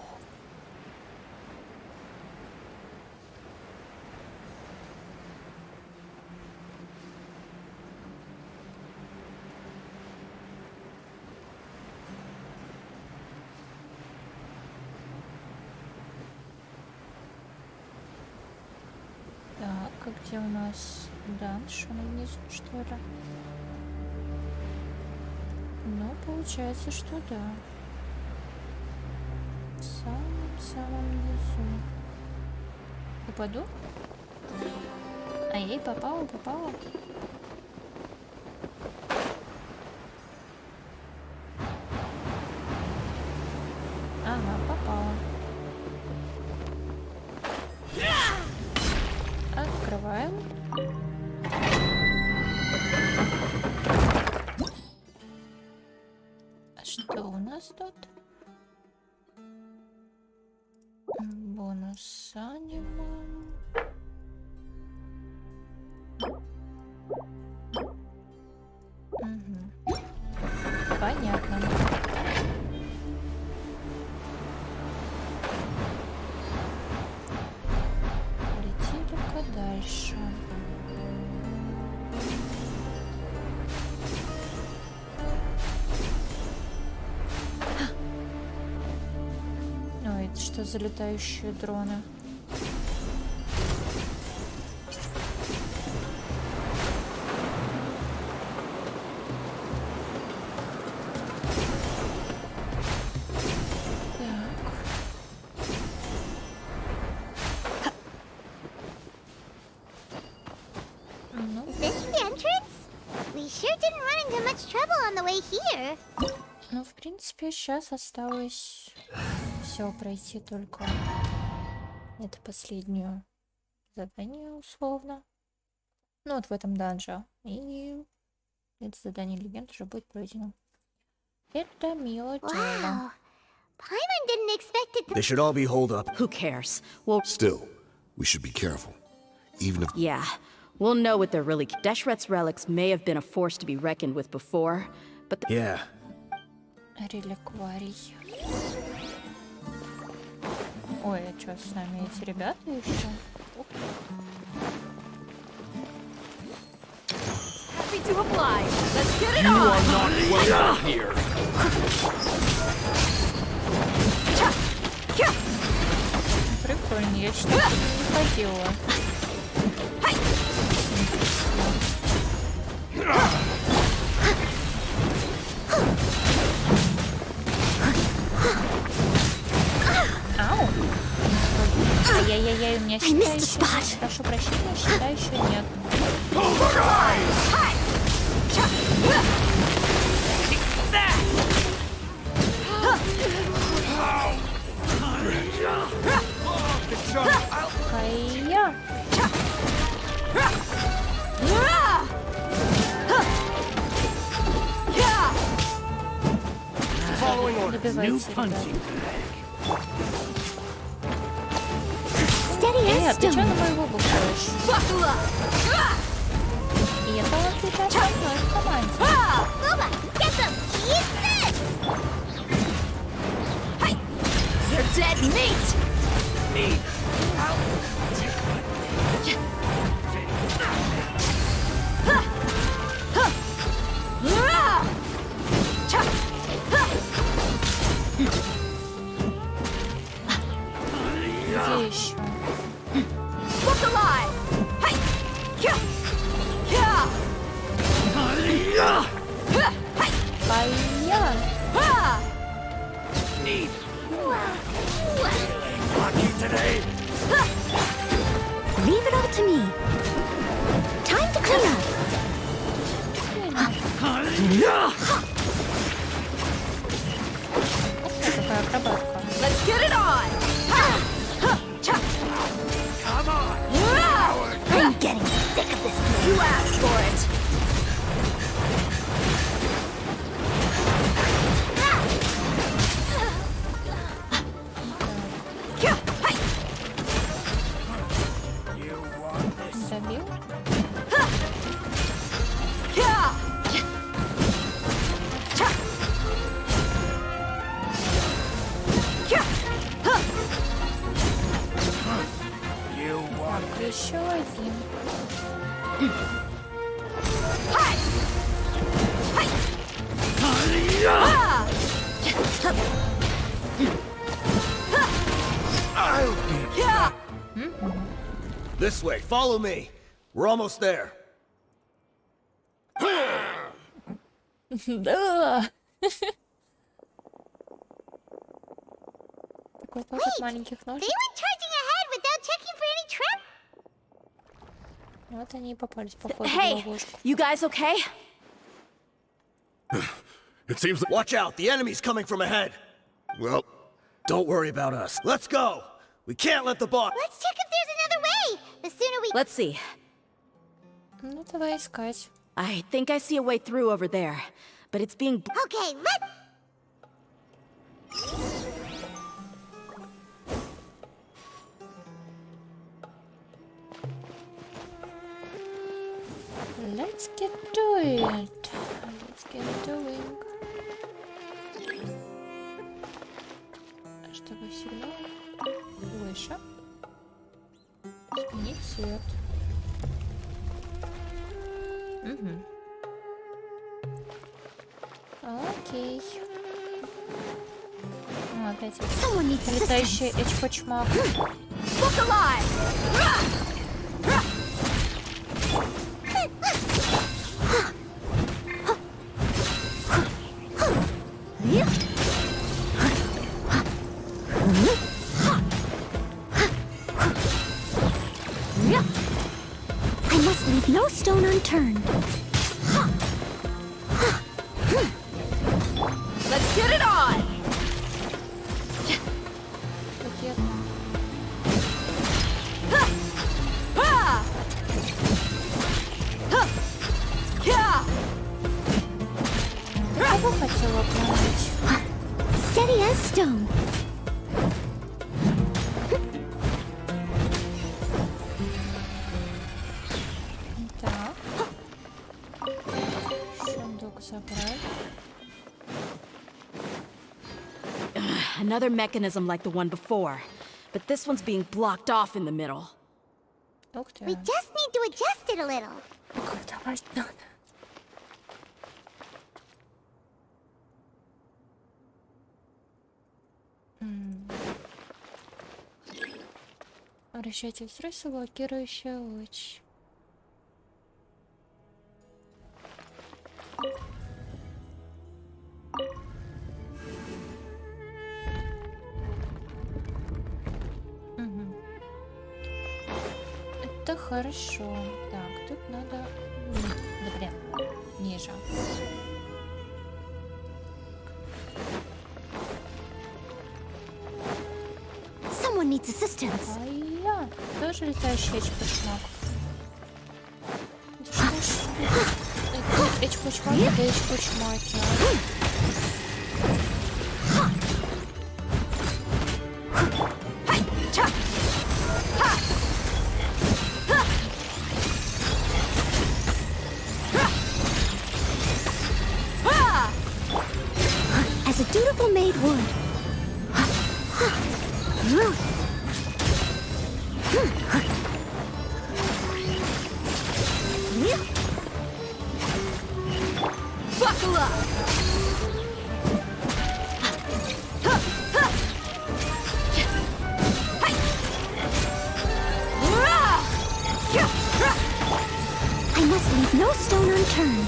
Так, а где у нас данж? Он внизу, что ли? Ну, получается, что да. В самом-самом низу. Упаду? Ай, попала. с анимом. Угу. Понятно. Полетели-ка дальше. Ой, это что за летающие дроны? Is this the entrance? We sure didn't run into much trouble on the way here. Ну, в принципе, сейчас осталось все пройти только. Это последнее задание, условно. Ну, вот в этом данже. И это задание легенд уже будет пройдено. Это мило дело. Wow. Paimon didn't expect it to... They should all be holed up. Who cares? Well, Still, we should be careful. Even if... yeah. We'll know what they're really... Deshret's relics may have been a force to be reckoned with before, but... Yeah. Реликварий. Ой, а что с нами эти ребята еще? Happy to oblige. Let's get it You on! are not welcome here. Прикольно, я что-то не ходила. Ау! Ай-яй-яй, у меня щита еще. Прошу прощения, щита еще нет. Ай-я! Добивайте, ребят. Ты что на моего бухаешь? И это он сейчас со мной в команде. You're dead meat! Где еще? Look alive! Hey! Yeah! Yeah! Ай-я! Leave it all to me. Time to clean up. Какая акробатка. Let's get it on! Come on! I'm getting sick of this. You asked for it! Забил? Так, еще один. This way, follow me. We're almost there. Да. Такой тоже от маленьких They ножек. went charging ahead without checking for any trap. Вот они и попались, походу, в Hey, ловушку. you guys okay? It seems like... Watch out, the enemy's coming from ahead. Well, Don't worry about us. Let's go. We can't let the boss... Let's check if there's another way. The sooner we... Let's see. Ну, давай искать. I think I see a way through over there, but it's being... Okay, let... Let's get to it. Let's get doing. Чтобы сигнал выше. Сменить цвет. Угу. Окей. Ну, опять летающий эчпочмак. I must leave no stone unturned. Let's get it on! Кого хотела помочь? Steady as stone. Так. Сундук забрать. Another mechanism like the one before, but this one's being blocked off in the middle. Ух ты. We just need to adjust it a little. Вращайте устройство, блокирующая луч. Это хорошо. Так, тут надо... Да прям ниже. Someone needs assistance. А я тоже летающий эчпочмак. Эчпочмаки, да эчпочмаки. As a dutiful maid would. Buckle up! I must leave no stone unturned.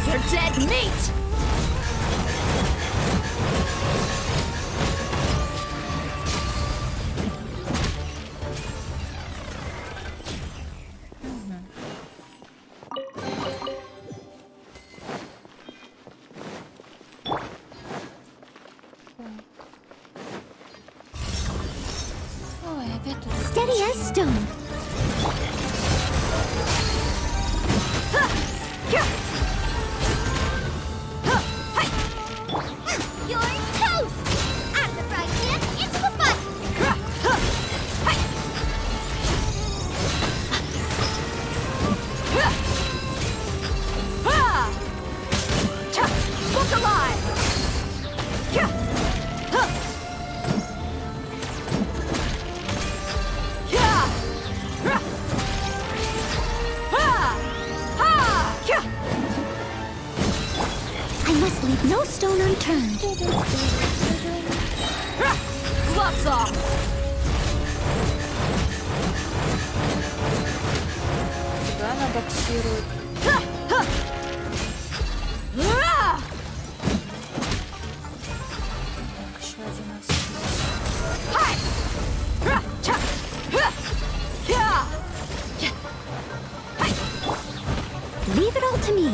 You're dead meat! Ой, опять тут. Steady as stone. You're toast! Out of the frying pan, into the fun! Look alive! I must leave no stone unturned. Gloves off! Куда она боксирует? Так, еще один Leave it all to me.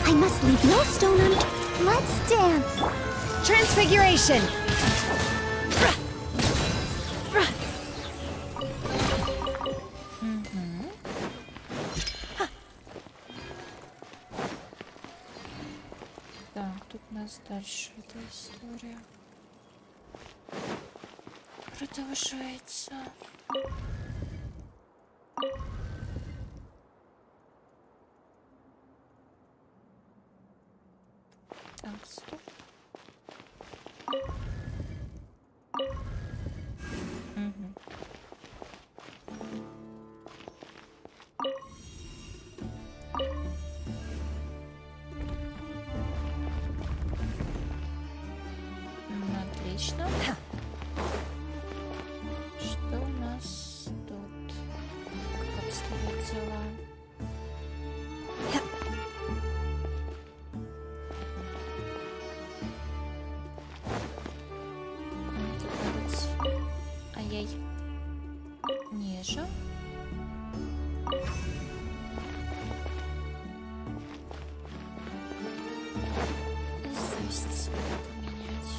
I must leave no stone unturned. Let's dance. Transfiguration! Так, тут у нас дальше эта история продолжается. Так, стоп. Мгм. Отлично. Что у нас тут? Как обстоят дела? Ай-яй. Ниже. И здесь цвет поменять.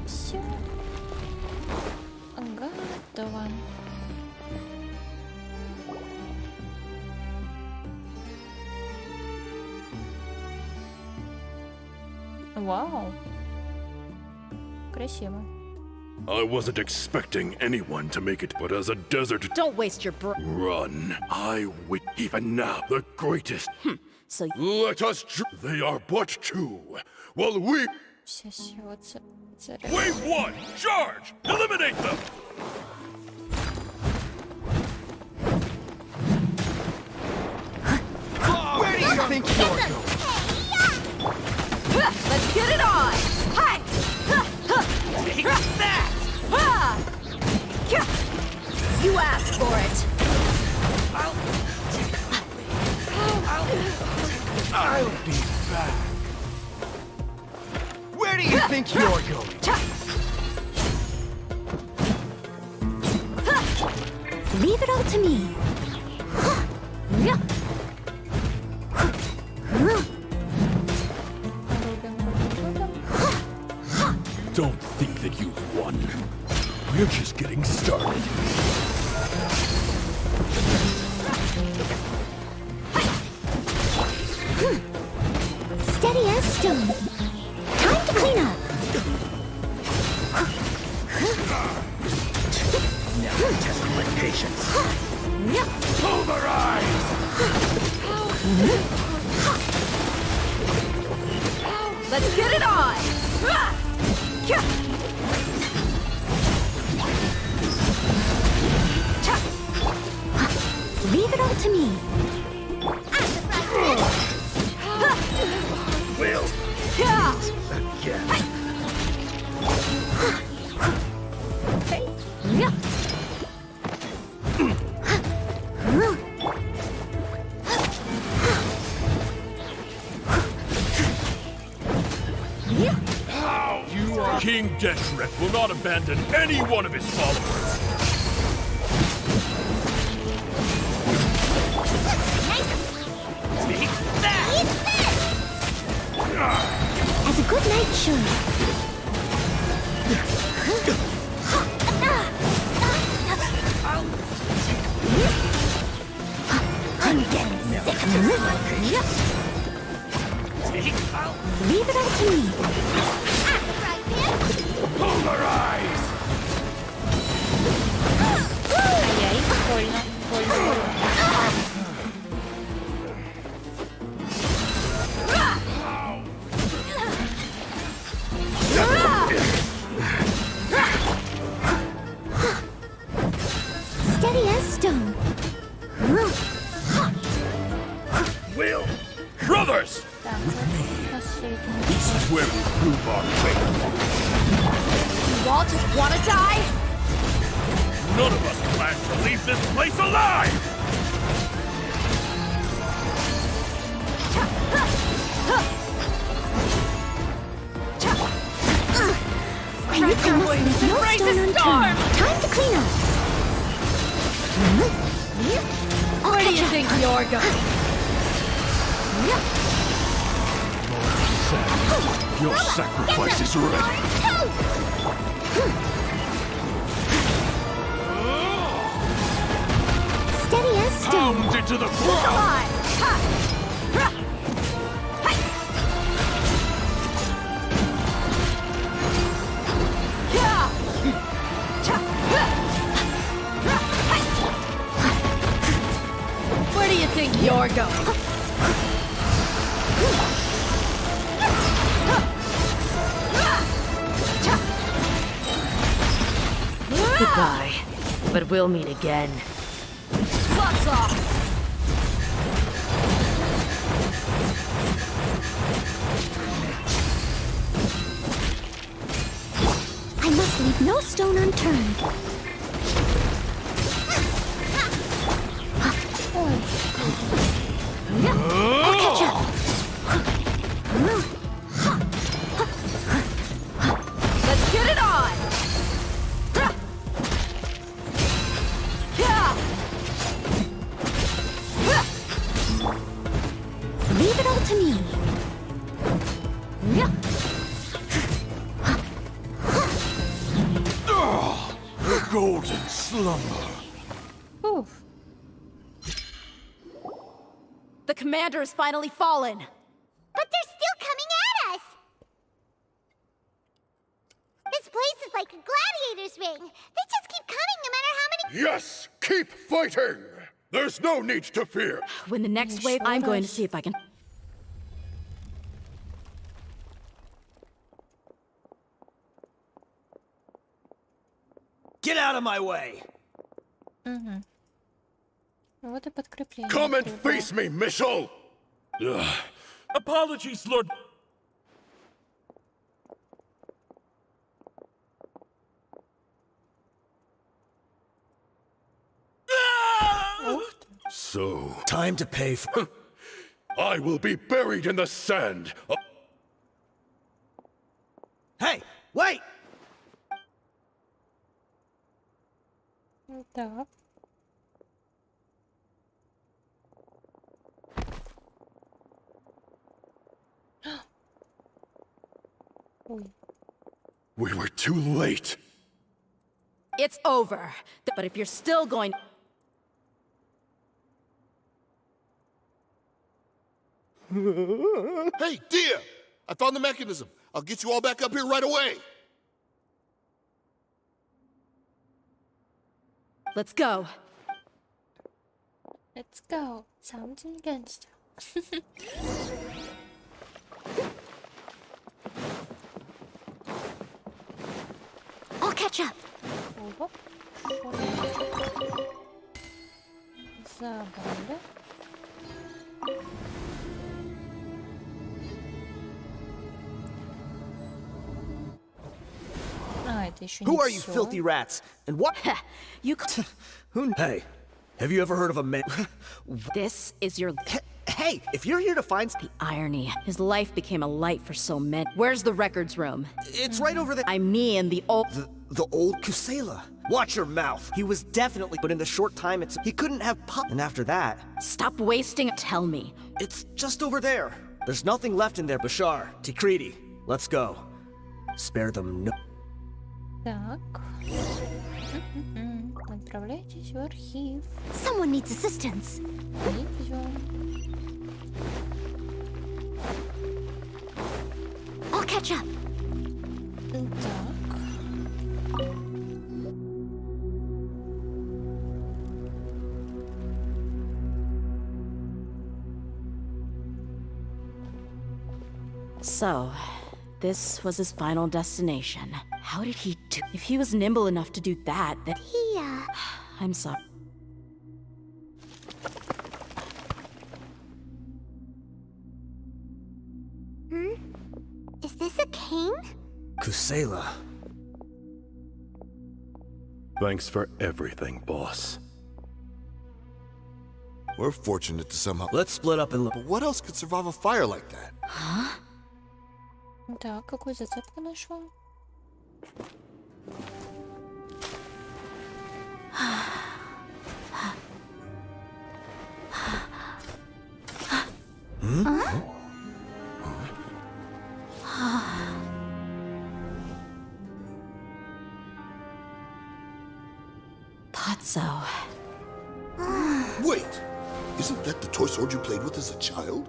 Все. Готово. Вау. Красиво. I wasn't expecting anyone to make it, but as a desert Don't waste your breath. run, I wit even now the greatest. So Let us. They are but two. Well, we. Все силы царя. Wave one, charge! Eliminate them! Where do you think you're going? let's get it on! Hi! Take that! You asked for it. I'll be back. Where do you think you're going? Leave it all to me. Don't think that you've won. We're just getting started. Steady as stone. Time to clean up. Now test my patience. Pulverize! Let's get it on! Leave it all to me. Will. Again. King Genshin will not abandon any one of his followers. Take that! As a good night should. I'm getting sick of this. Leave it all to me. Pulverize! Ай-яй, больно, больно, больно. Steady as stone. Will. Brothers! Так, последний. This is where we prove our faith. You all just wanna die? None of us plan to leave this place alive! going to No raise stone a unturned. storm! Time to clean up. Where do you think you're going? Your sacrifice is ready. Steady as stone. Pound into the ground. Where do you think you're going? Goodbye. But we'll meet again. Lots off! I must leave no stone unturned. I'll catch up. Let's get it on! Leave it all to me. The golden slumber. Oof. The commander has finally fallen. But they're still coming at us! This place is like a gladiator's ring. They just keep coming no matter how many— Yes, keep fighting. There's no need to fear. When the next wave, I'm going to see if I can. Get out of my way! Вот и подкрепление. Come and требую. face me, Mitchell. Apologies, Lord. So, Time to pay for. I will be buried in the sand. Hey, wait! Так. Ой. We were too late. It's over. But if you're still going. Hey, dear! I found the mechanism. I'll get you all back up here right away. Let's go. Let's go. Something against. I'll catch up. Оп. Забрали. А, это еще не Who are you всё. filthy rats? And what? You. Who? Hey, have you ever heard of a man? This is your. Hey, if you're here to find. The irony. His life became a light for so many. Where's the records room? It's right over there. I mean the old. The old Kusela. Watch your mouth. He was definitely, but in the short time he couldn't have And after that, Stop wasting. Tell me. it's just over there. There's nothing left in there, Bashar. Tikriti, let's go. Spare them no. Так. Отправляйтесь в архив. Someone needs assistance. Идем. I'll catch up. Так. So, this was his final destination. How did he do? If he was nimble enough to do that, then. I'm sorry. Is this a cane? Kusela. Thanks for everything, boss. We're fortunate to somehow. Let's split up and look. But what else could survive a fire like that? Так, какую зацепку нашла? Thought so. Wait! Isn't that the toy sword you played with as a child?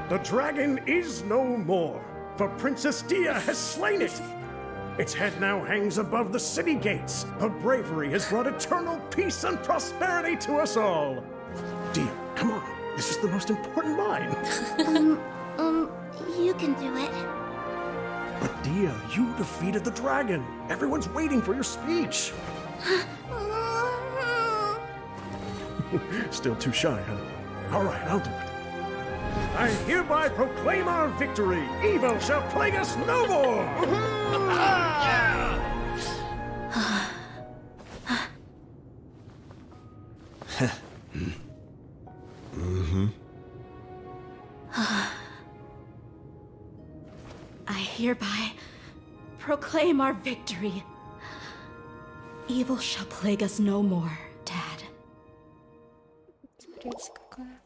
The dragon is no more, for Princess Dia has slain it. Its head now hangs above the city gates. Her bravery has brought eternal peace and prosperity to us all. Dia, come on. This is the most important line. You can do it. But Dia, you defeated the dragon. Everyone's waiting for your speech. Still too shy, huh? All right, I'll do it. I hereby proclaim our victory. Evil shall plague us no more. I hereby proclaim our victory. Evil shall plague us no more, Dad. Смотрите, какая.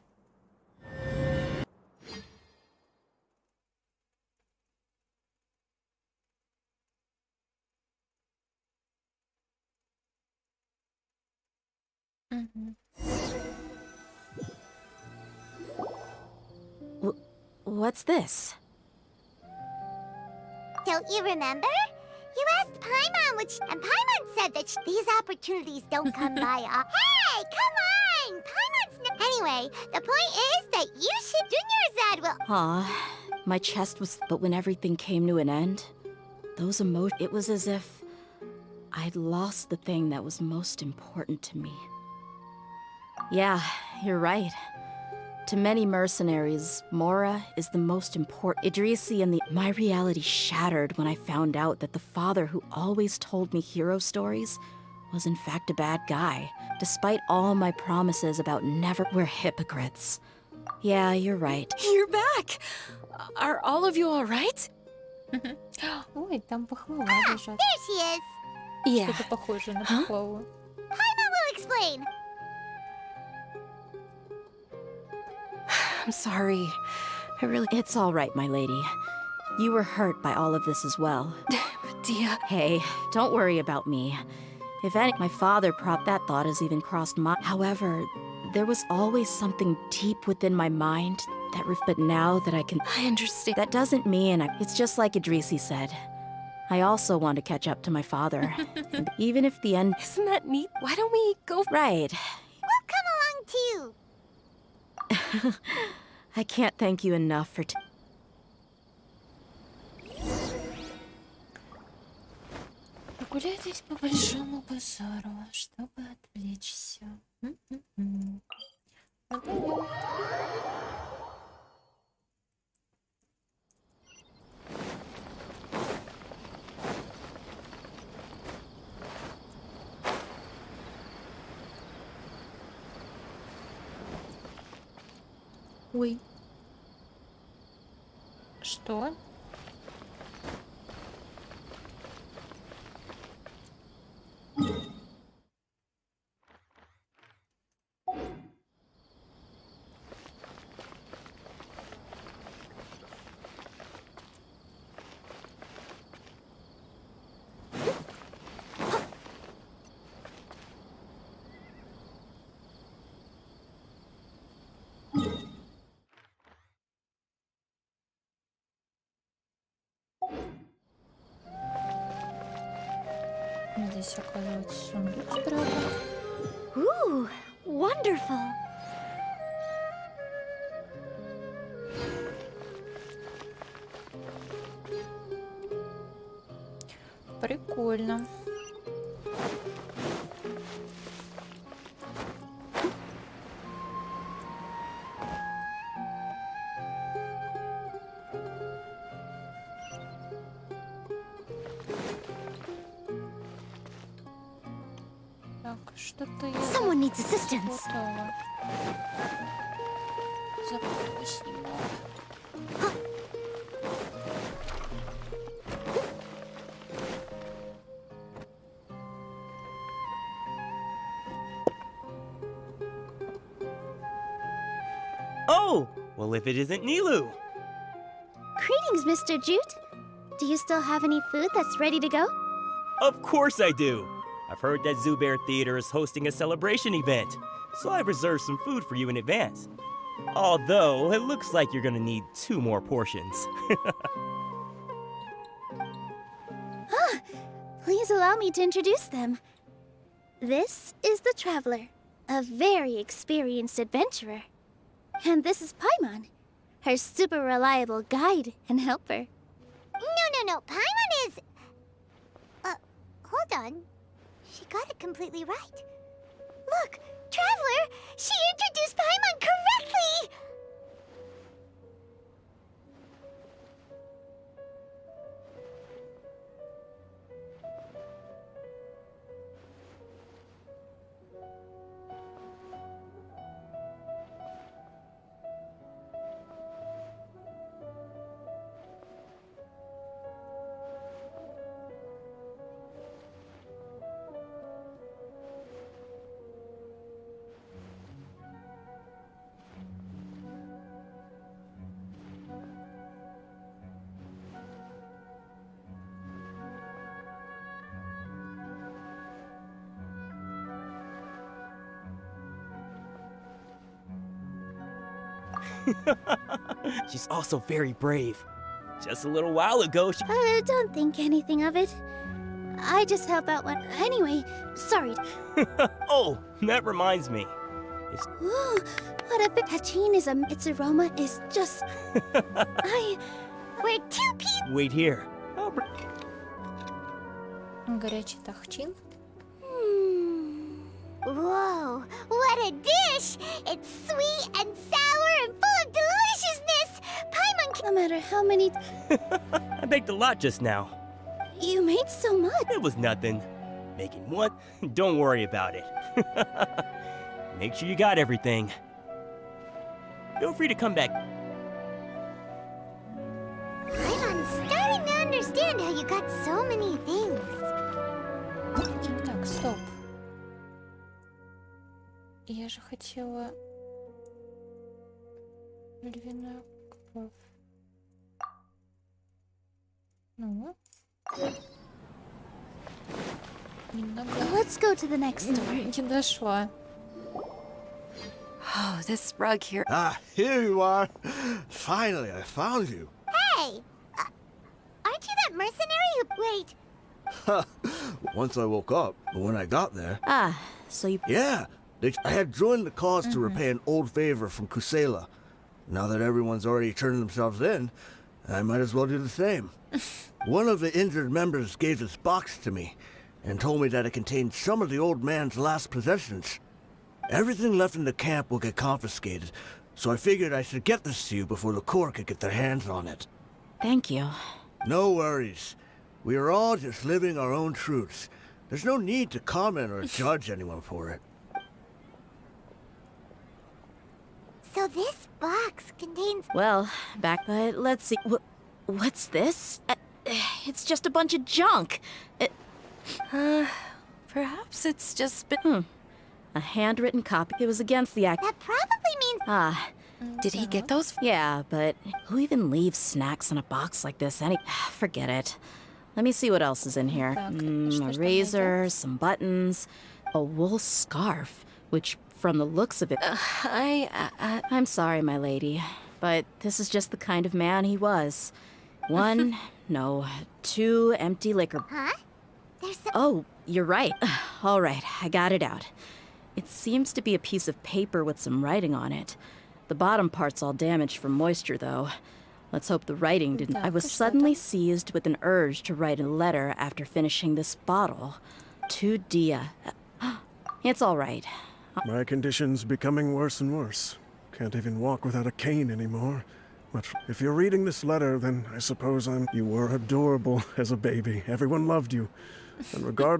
What's this? Don't you remember? You asked Paimon, and Paimon said that these opportunities don't come by. Hey, come on! Anyway, the point is that you should Junior Zad will. Aw, my chest was. But when everything came to an end, those emotions. It was as if I'd lost the thing that was most important to me. Yeah, you're right. To many mercenaries, Mora is the most important. Idrisi and my reality shattered when I found out that the father who always told me hero stories was in fact a bad guy. Despite all my promises about never, we're hypocrites. Yeah, you're right. You're back! Are all of you alright? Ой, там пахлава лежат. There she is. Yeah. Что-то похоже на пахлаву. Paimon will explain. I'm sorry. I really... It's all right, my lady. You were hurt by all of this as well. Dia... Hey, don't worry about me. If any, my father that thought has even crossed my... However, there was always something deep within my mind that... But now that I can... I understand. That doesn't mean... It's just like Idrisi said. I also want to catch up to my father. And even if the end... Isn't that neat? Why don't we go... Right. We'll come along too. I can't thank you enough for... Прогуляйтесь по большому базару, чтобы отвлечься. Например. Ой. Что? Здесь оказывается сундук справа. Ooh, wonderful. Прикольно. Что-то я Someone needs assistance. запуталась немного. Oh, well, if it isn't Nilu. Greetings, Mr. Jute. Do you still have any food that's ready to go? Of course I do. I've heard that Zubair Theater is hosting a celebration event, so I've reserved some food for you in advance. Although, it looks like you're gonna need 2 more portions. Please allow me to introduce them. This is the Traveler, a very experienced adventurer. And this is Paimon, her super reliable guide and helper. No. Paimon is... hold on. She got it completely right. Look, Traveler! She introduced Paimon correctly! She's also very brave. Just a little while ago, she... Don't think anything of it. I just help out when... Anyway, sorry. Oh, that reminds me. Ooh, what a bit... Tachine is its aroma is just... We're 2 people... Wait here. Горячий тахчин. Whoa, what a dish! It's sweet and sour and full of deliciousness! Paimon, no matter how many... I baked a lot just now. You made so much. It was nothing. Making what? Don't worry about it. Make sure you got everything. Feel free to come back. I'm starting to understand how you got so many things. Так, стоп. Я же хотела... Львиная кровь. Ну? Немного... Let's go to the next door. Не дошла. Oh, this rug here. Ah, here you are. Finally, I found you. Hey! Aren't you that mercenary who... Wait. Once I woke up, but when I got there... Ah, so you... Yeah, I had joined the cause to repay an old favor from Kusela. Now that everyone's already turned themselves in, I might as well do the same. One of the injured members gave this box to me and told me that it contained some of the old man's last possessions. Everything left in the camp will get confiscated, so I figured I should get this to you before the Corps could get their hands on it. Thank you. No worries. We are all just living our own truths. There's no need to comment or judge anyone for it. So this box contains... Well, but let's see. What's this? It's just a bunch of junk. Perhaps it's just been... A handwritten copy. It was against the act. That probably means... Ah. Did he get those? Yeah, but who even leaves snacks in a box like this? Forget it. Let me see what else is in here. A razor, some buttons, a wool scarf, which from the looks of it... I'm sorry, my lady, but this is just the kind of man he was. 1, no, 2 empty liquor... Huh? There's some... Oh, you're right. All right, I got it out. It seems to be a piece of paper with some writing on it. The bottom part's all damaged from moisture, though. Let's hope the writing didn't... I was suddenly seized with an urge to write a letter after finishing this bottle. To Dia. It's all right. My condition's becoming worse and worse. Can't even walk without a cane anymore. But if you're reading this letter, then I suppose You were adorable as a baby. Everyone loved you.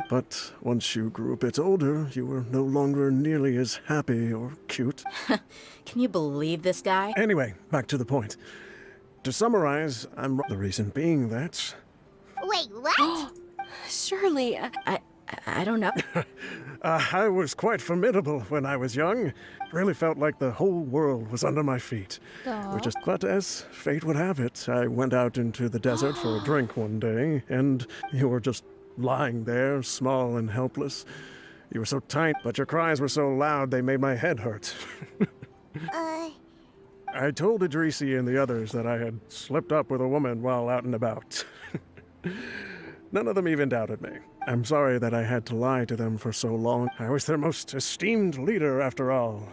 But once you grew a bit older, you were no longer nearly as happy or cute. Can you believe this guy? Anyway, back to the point. To summarize, the reason being that... Wait, what? Surely, I don't know. I was quite formidable when I was young. Really felt like the whole world was under my feet. But as fate would have it, I went out into the desert for a drink one day, and you were just lying there, small and helpless. You were so tiny, but your cries were so loud they made my head hurt. I told Idrisi and the others that I had slipped up with a woman while out and about. None of them even doubted me. I'm sorry that I had to lie to them for so long. I was their most esteemed leader, after all.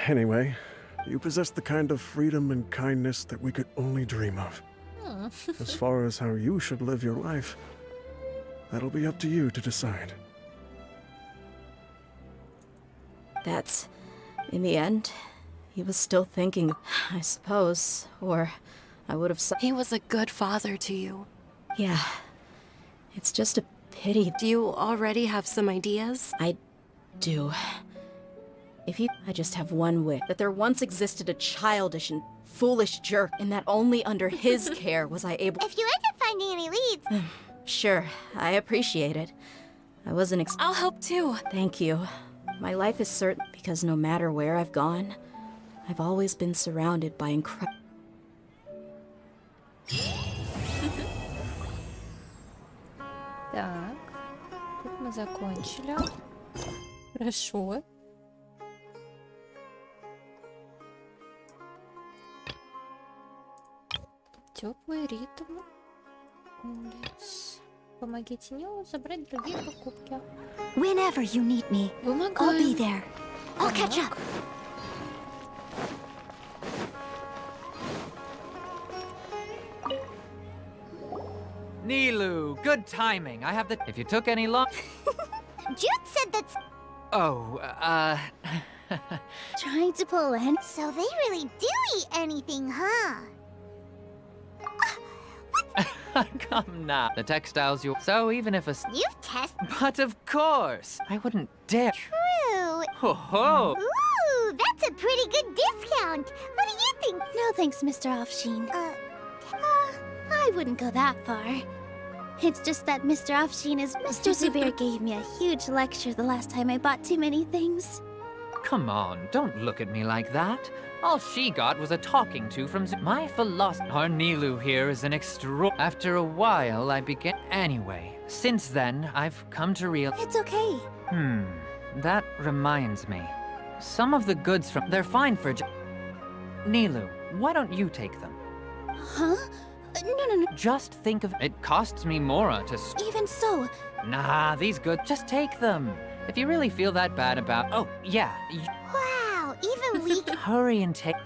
Anyway, you possess the kind of freedom and kindness that we could only dream of. As far as how you should live your life, that'll be up to you to decide. That's... in the end, he was still thinking, I suppose, or I would have... He was a good father to you. Yeah. It's just a pity. Do you already have some ideas? I do. I just have one wish. That there once existed a childish and foolish jerk, and that only under his care was I able... If you end up finding any leads... Sure, I appreciate it. I wasn't I'll help too. Thank you. My life is certain because no matter where I've gone, I've always been surrounded by incredible... Так, тут мы закончили. Хорошо. Теплый ритм. Улиц. Помогите Нилу забрать другие покупки. Whenever you need me, I'll be there. I'll catch up. Nilu, good timing. I have the... If you took any long... Jude said that's... Oh, Trying to pull in. So they really do eat anything, huh? come now. The textiles you... So even if a... You've tested... But of course! I wouldn't dare... True. Ho ho! Ooh, that's a pretty good discount. What do you think? No thanks, Mr. Offsheen. I wouldn't go that far. It's just that Mr. Offsheen is... Mr. Zubair gave me a huge lecture the last time I bought too many things. Come on, don't look at me like that. All she got was a talking to from my philosopher. Our Nilu here is an extra... After a while, I began... Anyway, since then, I've come to real... It's okay. That reminds me. Some of the goods from... They're fine for... Nilu, why don't you take them? Huh? No. Just think of... It costs me more to... Even so... Nah, these goods... Just take them. If you really feel that bad about... Oh, yeah. Wow, even we... Hurry and take...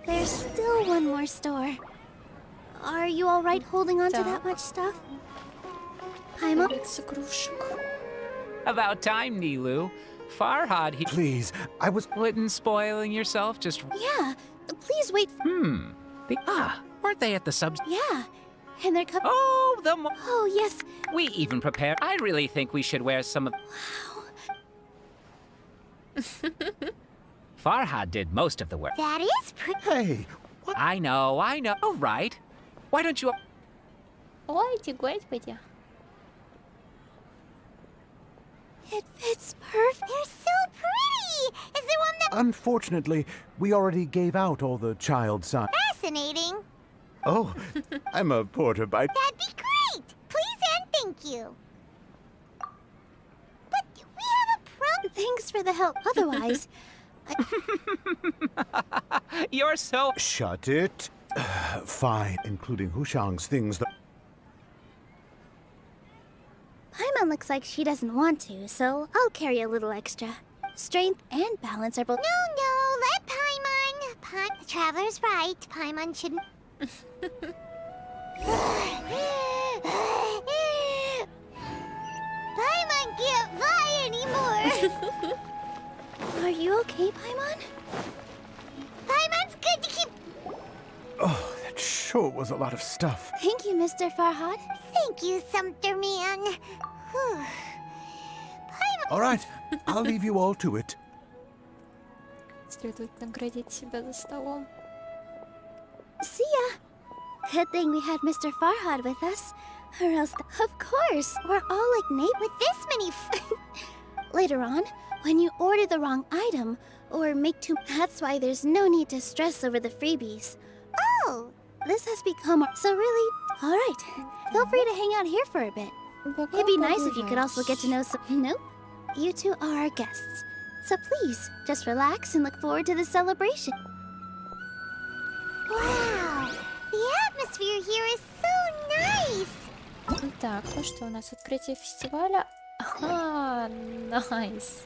There's still one more store. Are you alright holding on to that much stuff? Paimon? About time, Nilu. Farhad, he... Please, I was... Wouldn't spoiling yourself just... Yeah, please wait. Weren't they at the subs... Yeah, and they're coming... Oh, Oh, yes. We even prepared... I really think we should wear some of... Wow. Farhad did most of the work. That is pretty... Hey! What? I know. All right. Why don't you... Ой, господи. It fits perfect. They're so pretty. Is there one that... Unfortunately, we already gave out all the child size. Fascinating. Oh, I'm a porter by... That'd be great. Please and thank you. But we have a problem. Thanks for the help. Otherwise... You're so... Shut it. Fine, including Hushang's things that... Paimon looks like she doesn't want to, so I'll carry a little extra. Strength and balance are both... No, let Paimon. The traveler's right. Paimon shouldn't... Paimon can't fly anymore. Are you okay, Paimon? Paimon's good to keep... Oh, that sure was a lot of stuff. Thank you, Mr. Farhad. Thank you, Sumter Man. Paimon... All right, I'll leave you all to it. Следует наградить себя за столом. See ya. Good thing we had Mr. Farhad with us. Or else, of course, we're all like Nate with this many Later on, when you order the wrong item, or make too... That's why there's no need to stress over the freebies. Oh! This has become... So really... Alright, feel free to hang out here for a bit. It'd be nice if you could also get to know some... Nope. You two are our guests. So please, just relax and look forward to the celebration. Wow! The atmosphere here is so nice! Так, ну что, у нас открытие фестиваля. Ага, nice.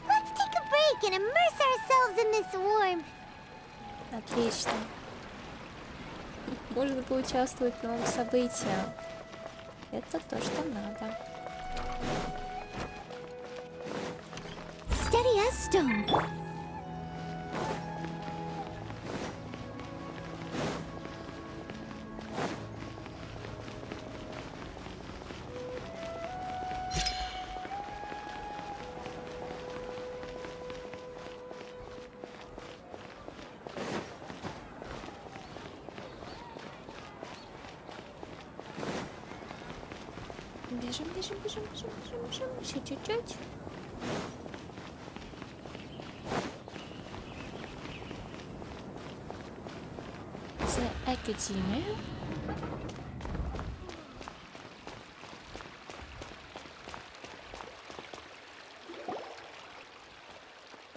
Let's take a break and immerse ourselves in this warmth. Отлично. Можно поучаствовать в новых событиях. Это то, что надо. Steady as stone. Бежим, бежим, бежим, бежим, бежим, бежим. Еще чуть-чуть. За академию.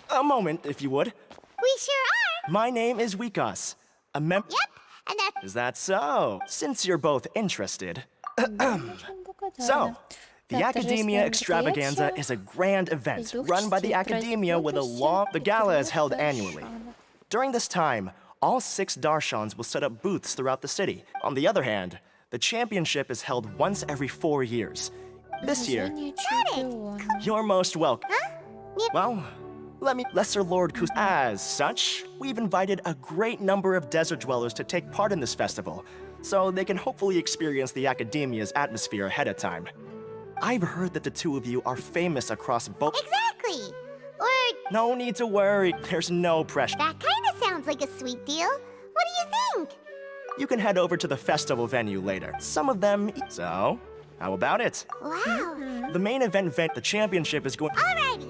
A moment, if you would. We sure are. My name is Wikas. A mem- Yep, and that's... Is that so? Since you're both interested. So, the Academia Extravaganza is a grand event run by the Academia with a long... The gala is held annually. During this time, all 6 Darshans will set up booths throughout the city. On the other hand, the championship is held once every 4 years. This year... Got it! You're most welcome. Huh? Well, Lesser Lord Kus. As such, we've invited a great number of desert dwellers to take part in this festival, so they can hopefully experience the Academia's atmosphere ahead of time. I've heard that the two of you are famous across both. Exactly! Or... No need to worry, there's no pressure. That kinda sounds like a sweet deal. What do you think? You can head over to the festival venue later. Some of them... So, how about it? Wow. The main event, the championship is going... Alrighty.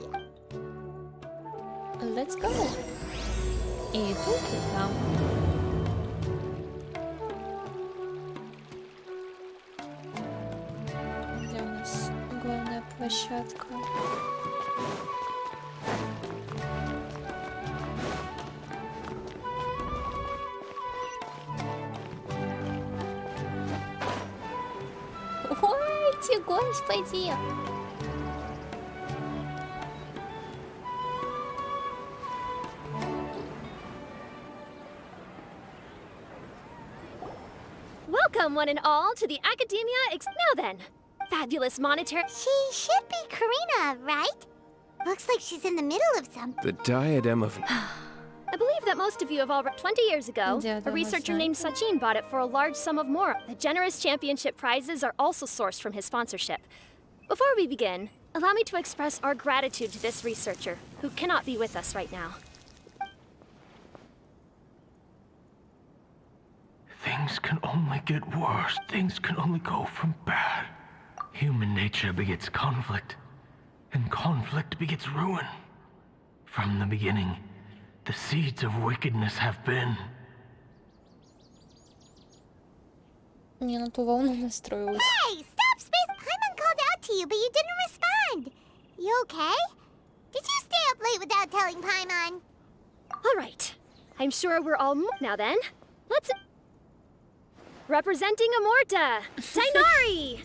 Let's go. И тут, и там. Где у нас главная площадка? Ой, ты, господи! Welcome, one and all, to the Academia Now then, fabulous monetary... She should be Karina, right? Looks like she's in the middle of something. The diadem of... I believe that most of you have already... 20 years ago, a researcher named Sachin bought it for a large sum of more. The generous championship prizes are also sourced from his sponsorship. Before we begin, allow me to express our gratitude to this researcher, who cannot be with us right now. Things can only get worse. Things can only go from bad. Human nature begets conflict, and conflict begets ruin. From the beginning, the seeds of wickedness have been. Не на ту волну настроилась. Hey, stop, Space! Paimon called out to you, but you didn't respond. You okay? Did you stay up late without telling Paimon? All right. I'm sure we're all... Now then, let's... Representing Amorta, Tainari!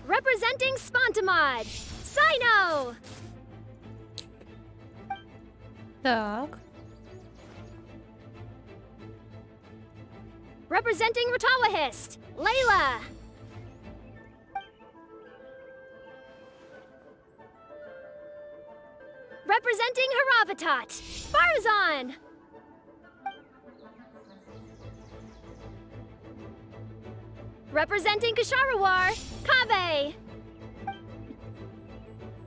Representing Spontamod, Sino! Так. Representing Ratawahist, Layla! Representing Haravatat, Farazan! Representing Kasharawar, Kaveh!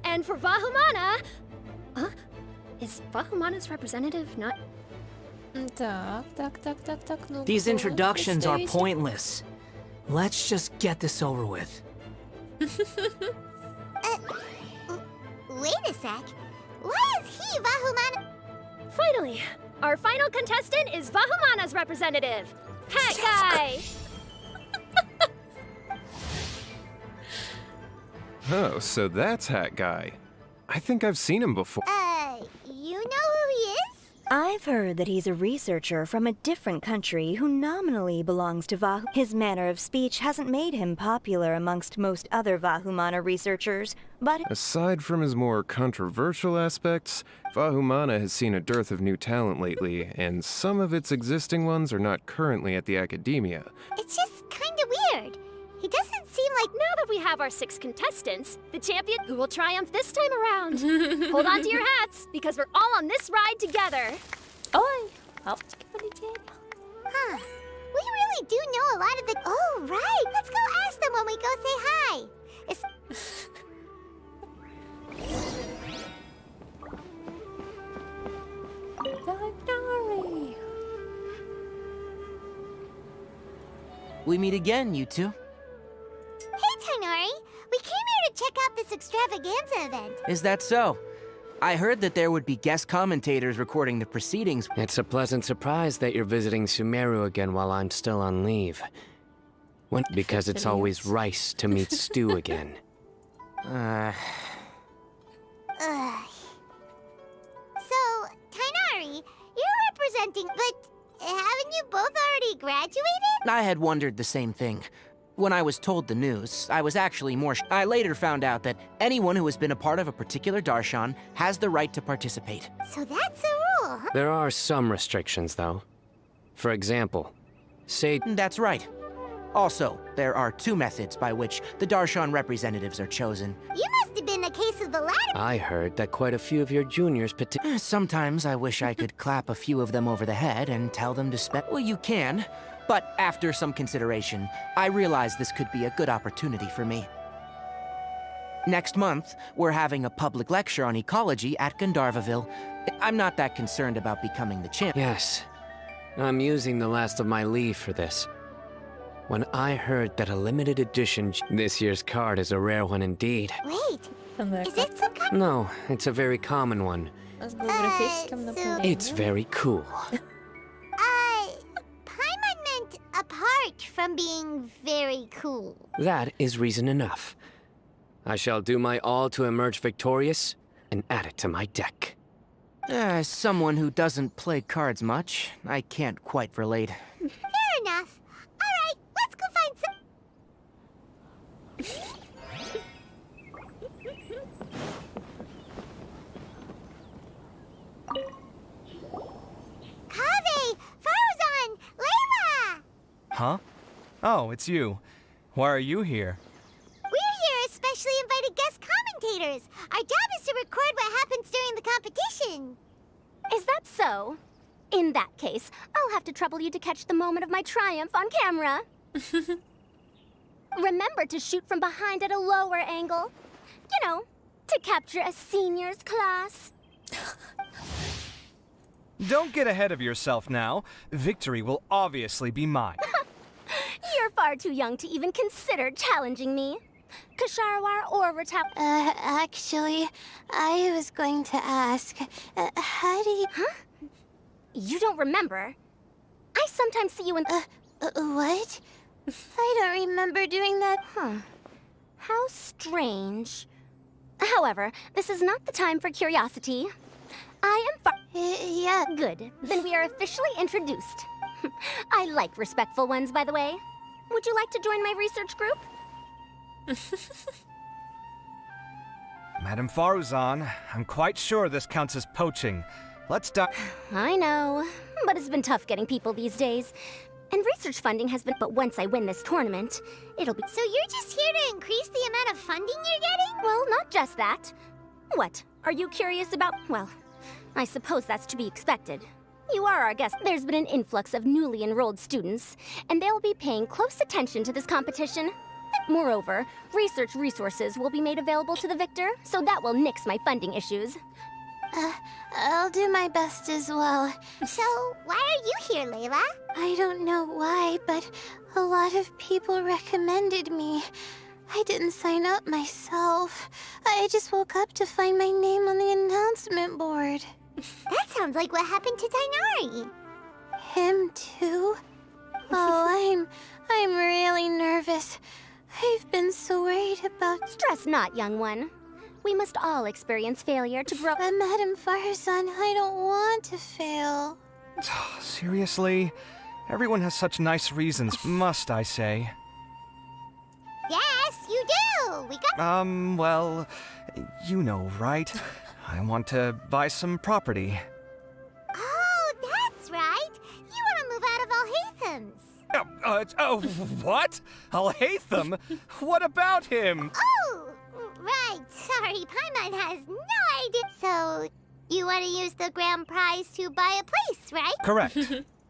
And for Vahumana... Huh? Is Vahumana's representative not... Так, ну These introductions are pointless. Let's just get this over with. Wait a sec. Why is he Vahumana? Finally! Our final contestant is Vahumana's representative, Hat Guy! Oh, so that's Hat Guy. I think I've seen him before. You know who he is? I've heard that he's a researcher from a different country who nominally belongs to Vahu. His manner of speech hasn't made him popular amongst most other Vahumana researchers, but... Aside from his more controversial aspects, Vahumana has seen a dearth of new talent lately, and some of its existing ones are not currently at the academia. It's just kinda weird. He doesn't seem like... Now that we have our 6 contestants, the champion who will triumph this time around. Hold on to your hats, because we're all on this ride together. Ой, Huh. We really do know a lot of the... Oh, right. Let's go ask them when we go say hi. We meet again, you two. Hey, Tainari. We came here to check out this extravaganza event. Is that so? I heard that there would be guest commentators recording the proceedings. It's a pleasant surprise that you're visiting Sumeru again while I'm still on leave. Because it's always rice to meet stew again. So, Tainari, you're representing... But haven't you both already graduated? I had wondered the same thing. When I was told the news, I was actually more I later found out that anyone who has been a part of a particular darshan has the right to participate. So that's a rule, huh? There are some restrictions, though. For example, say... That's right. Also, there are 2 methods by which the darshan representatives are chosen. You must have been a case of the latter. I heard that quite a few of your juniors Sometimes I wish I could clap a few of them over the head and tell them to spend... Well, you can. But after some consideration, I realized this could be a good opportunity for me. Next month, we're having a public lecture on ecology at Gandharvaville. I'm not that concerned about becoming the champ. Yes. I'm using the last of my leave for this. When I heard that a limited edition... This year's card is a rare one indeed. Wait, is it some kind... No, it's a very common one. It's very cool. Paimon meant apart from being very cool. That is reason enough. I shall do my all to emerge victorious and add it to my deck. As someone who doesn't play cards much, I can't quite relate. Fair enough. All right, let's go find some... Kaveh! Farzan! Layla! Huh? Oh, it's you. Why are you here? We're here as specially invited guest commentators. Our job is to record what happens during the competition. Is that so? In that case, I'll have to trouble you to catch the moment of my triumph on camera. Remember to shoot from behind at a lower angle. You know, to capture a seniors class. Don't get ahead of yourself now. Victory will obviously be mine. You're far too young to even consider challenging me. Kasharwar or Ratap... Actually, I was going to ask, how do you... Huh? You don't remember? I sometimes see you in... what? I don't remember doing that. Huh. How strange. However, this is not the time for curiosity. I am far... yeah. Good. Then we are officially introduced. I like respectful ones, by the way. Would you like to join my research group? Madam Faruzan, I'm quite sure this counts as poaching. Let's I know, but it's been tough getting people these days. And research funding has been... But once I win this tournament, it'll be... So you're just here to increase the amount of funding you're getting? Well, not just that. What? Are you curious about... Well, I suppose that's to be expected. You are our guest. There's been an influx of newly enrolled students, and they'll be paying close attention to this competition. Moreover, research resources will be made available to the victor, so that will nix my funding issues. I'll do my best as well. So, why are you here, Layla? I don't know why, but a lot of people recommended me. I didn't sign up myself. I just woke up to find my name on the announcement board. That sounds like what happened to Tainari. Him too? Oh, I'm really nervous. I've been so worried about... Stress not, young one. We must all experience failure to grow. But Madame Farzan, I don't want to fail. Seriously? Everyone has such nice reasons, must I say? Yes, you do! We got... Well, you know, right? I want to buy some property. Oh, that's right! You want to move out of Alhatham's. What? Alhaitham? What about him? Oh, right. Sorry, Paimon has no idea. So, you want to use the grand prize to buy a place, right? Correct.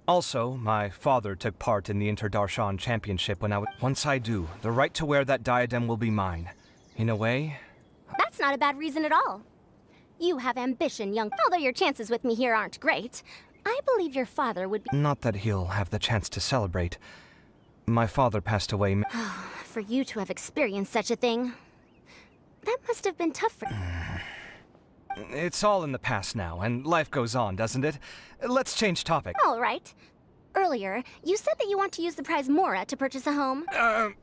Also, my father took part in the Interdarshan Championship when I was... Once I do, the right to wear that diadem will be mine. In a way... That's not a bad reason at all. You have ambition, young... Although your chances with me here aren't great, I believe your father would be... Not that he'll have the chance to celebrate. My father passed away... For you to have experienced such a thing... That must have been tough for... It's all in the past now, and life goes on, doesn't it? Let's change topic. All right. Earlier, you said that you want to use the prize Mora to purchase a home. I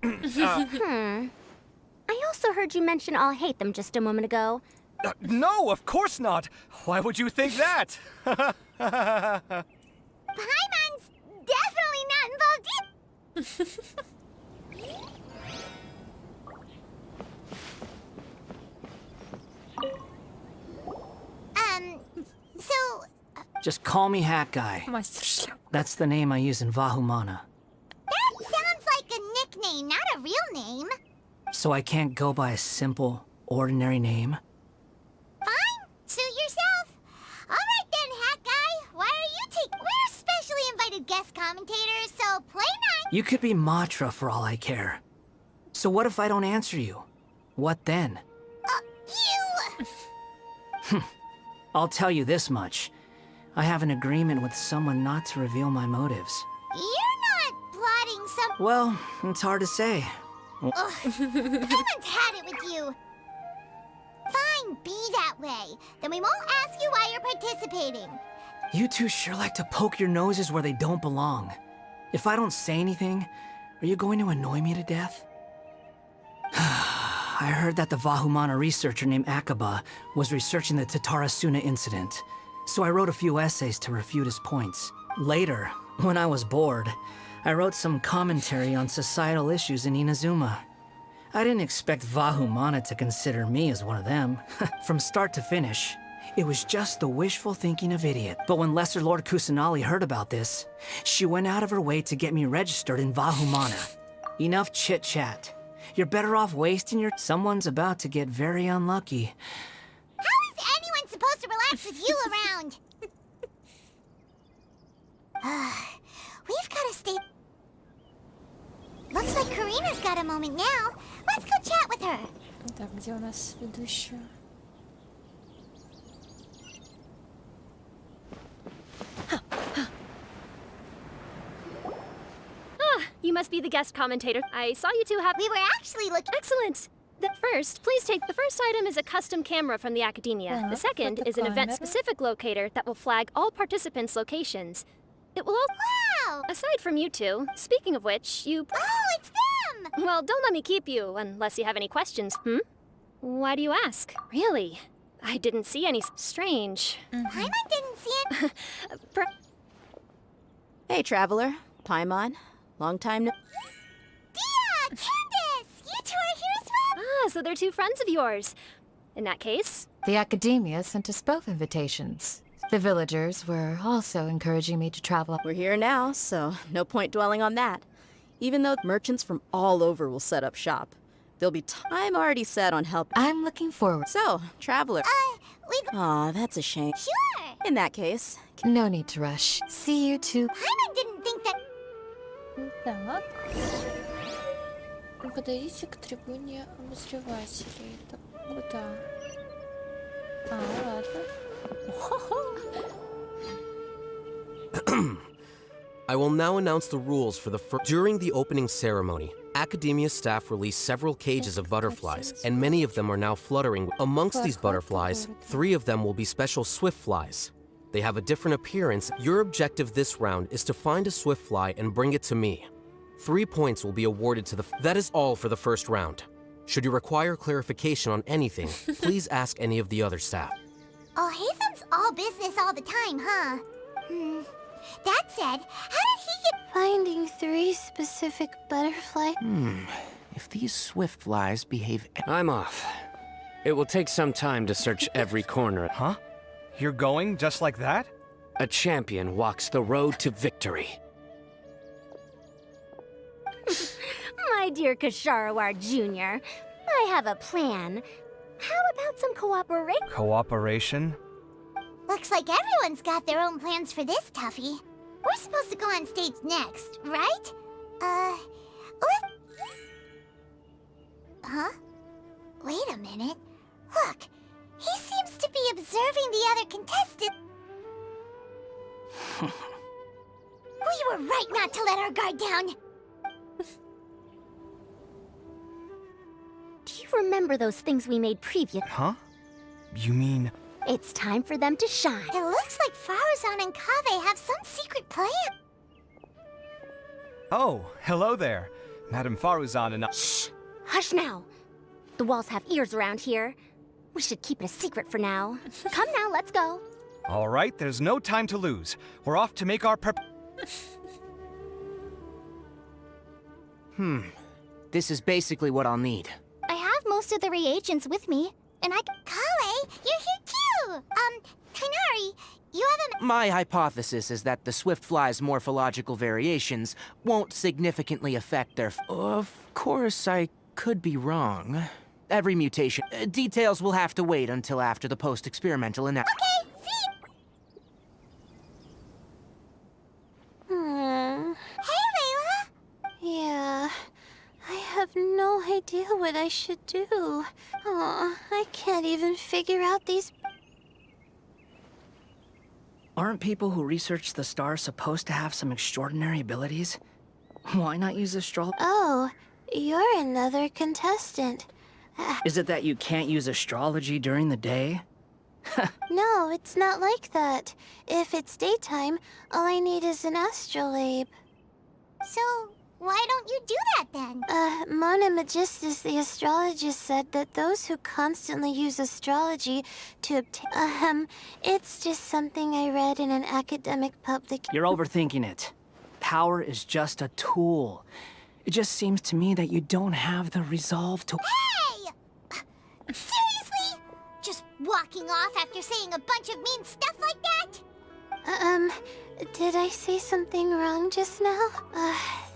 also heard you mention Alhaitham just a moment ago. No, of course not! Why would you think that? Paimon's definitely not involved so... Just call me Hat Guy. That's the name I use in Vahumana. That sounds like a nickname, not a real name. So I can't go by a simple, ordinary name? Fine, suit yourself. All right then, Hat Guy. Why are you taking... We're specially invited guest commentators, so play nice. You could be Matra for all I care. So what if I don't answer you? What then? You... I'll tell you this much. I have an agreement with someone not to reveal my motives. You're not plotting some... Well, it's hard to say. Ugh, Paimon's had it with you. Fine, be that way. Then we won't ask you why you're participating. You two sure like to poke your noses where they don't belong. If I don't say anything, are you going to annoy me to death? I heard that the Vahumana researcher named Akaba was researching the Tatarasuna incident, so I wrote a few essays to refute his points. Later, when I was bored, I wrote some commentary on societal issues in Inazuma. I didn't expect Vahumana to consider me as one of them. From start to finish, it was just the wishful thinking of idiot. But when Lesser Lord Kusanali heard about this, she went out of her way to get me registered in Vahumana. Enough chit-chat. You're better off wasting your... Someone's about to get very unlucky. How is anyone supposed to relax with you around? We've got to stay... Looks like Karina's got a moment now. Let's go chat with her. Так, где у нас ведущая? You must be the guest commentator. I saw you two have... We were actually looking... Excellent! First, please take... The first item is a custom camera from the Academia. The second is an event-specific locator that will flag all participants' locations. It will all... Wow! Aside from you two, speaking of which, you... Oh, it's them! Well, don't let me keep you, unless you have any questions. Why do you ask? Really? I didn't see any... Strange. Paimon didn't see it. Hey, Traveler. Paimon. Long time no... Dia! Candace! You two are here as well? Ah, so they're two friends of yours. In that case... The Academia sent us both invitations. The villagers were also encouraging me to travel. We're here now, so no point dwelling on that. Even though merchants from all over will set up shop, there'll be time already set on help. I'm looking forward. So, Traveler... we... Aw, that's a shame. Sure! In that case... No need to rush. See you two. Paimon didn't think that... Так. Подойдите к трибуне обозревателей. Так, куда? А, ладно. I will now announce the rules for the During the opening ceremony, Academia staff released several cages of butterflies, and many of them are now fluttering. Amongst these butterflies, 3 of them will be special swift flies. They have a different appearance. Your objective this round is to find a swift fly and bring it to me. 3 points will be awarded to the... That is all for the first round. Should you require clarification on anything, please ask any of the other staff. Oh, Hathem's all business all the time, huh? That said, how did he get... Finding 3 specific butterflies? If these swift flies behave... I'm off. It will take some time to search every corner. Huh? You're going just like that? A champion walks the road to victory. My dear Kasharawar Jr., I have a plan. How about some cooperation? Cooperation? Looks like everyone's got their own plans for this, Tuffy. We're supposed to go on stage next, right? Huh? Wait a minute. Look, he seems to be observing the other contestant. We were right not to let our guard down. Do you remember those things we made previous? Huh? You mean... It's time for them to shine. It looks like Faruzan and Kaveh have some secret plan. Oh, hello there. Madame Faruzan and I... Shh! Hush now. The walls have ears around here. We should keep it a secret for now. Come now, let's go. All right, there's no time to lose. We're off to make our This is basically what I'll need. I have most of the reagents with me, and I... Kale, you're here too! Kainari, you have a... My hypothesis is that the swift fly's morphological variations won't significantly affect their... Of course, I could be wrong. Every mutation... details will have to wait until after the post-experimental analysis. Okay, see? Hey, Layla! Yeah, I have no idea what I should do. Oh, I can't even figure out these... Aren't people who research the stars supposed to have some extraordinary abilities? Why not use astrology? Oh, you're another contestant. Is it that you can't use astrology during the day? No, it's not like that. If it's daytime, all I need is an astrolabe. So, why don't you do that then? Mona Magistus, the astrologist, said that those who constantly use astrology to obtain... it's just something I read in an academic publication. You're overthinking it. Power is just a tool. It just seems to me that you don't have the resolve to... Hey! Seriously? Just walking off after saying a bunch of mean stuff like that? Did I say something wrong just now?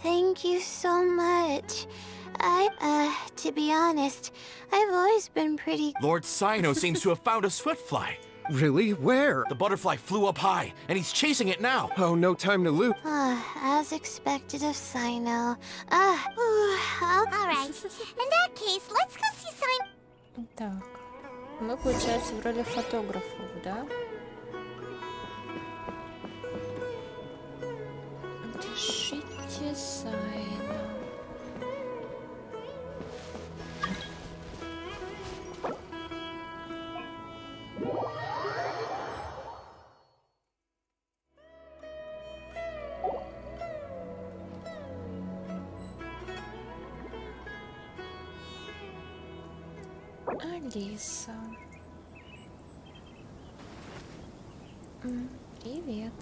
Thank you so much. To be honest, I've always been pretty... Lord Cyno seems to have found a swiftfly. Really? Where? The butterfly flew up high, and he's chasing it now. Oh, no time to lose. As expected of Cyno. Alright, in that case, let's go see Cyno. Так, мы, получается, в роли фотографов, да? Пишите Сайна. Алиса. Привет.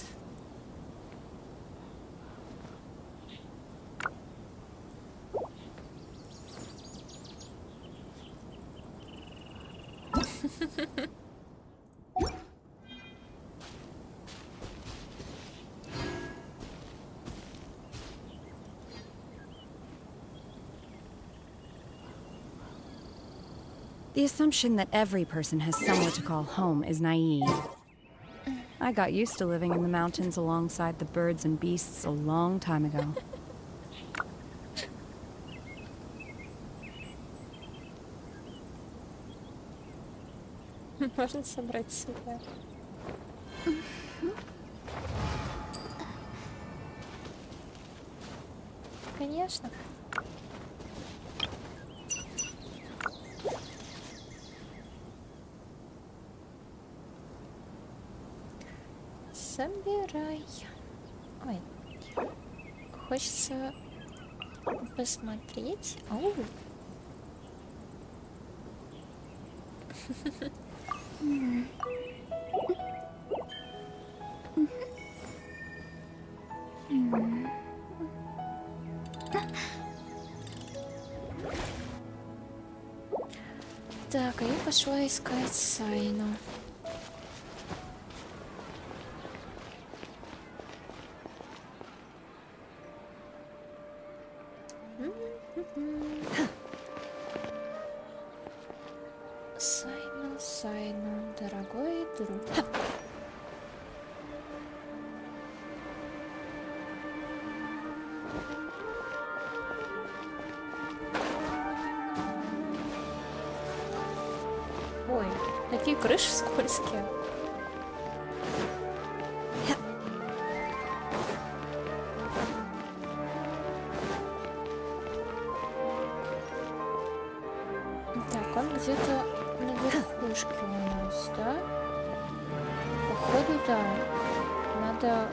The assumption that every person has somewhere to call home is naive. I got used to living in the mountains alongside the birds and beasts a long time ago. Можно собрать себя. Конечно. Собирай. Ой. Хочется посмотреть. Ау. Так, а я пошла искать Сайну. Сайна, Сайна, дорогой друг. Ой, такие крыши скользкие. Так, он где-то на верхушке у нас, да? Походу, да. Надо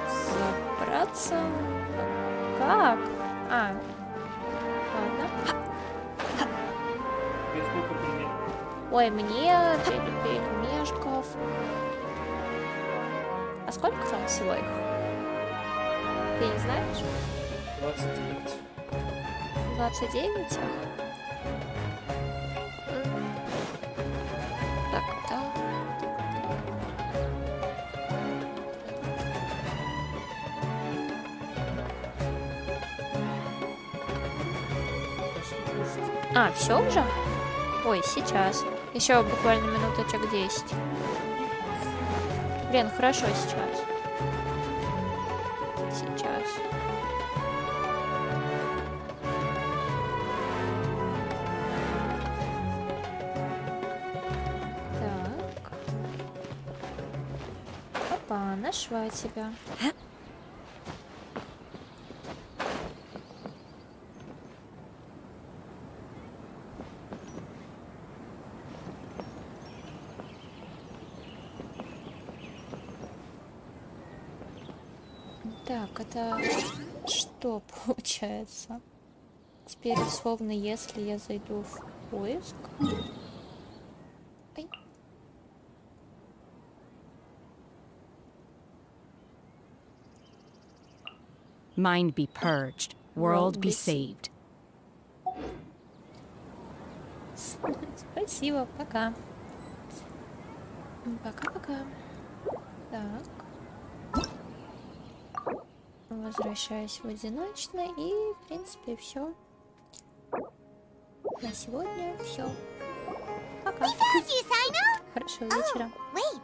забраться. Как? А, ладно. Ой, мне пельмешков. А сколько там всего их? Ты не знаешь? 29. 29? Так, да. А, все уже? Ой, сейчас. Еще буквально минуточек 10. Блин, хорошо сейчас. Сейчас. Так. Опа, нашла тебя. Так, это что получается? Теперь, условно, если я зайду в поиск... Ай. Mind be purged, world be saved. Спасибо, пока. Пока-пока. Так. Возвращаюсь в одиночный и, в принципе, все. На сегодня все. Пока. Хорошего вечера. Wait,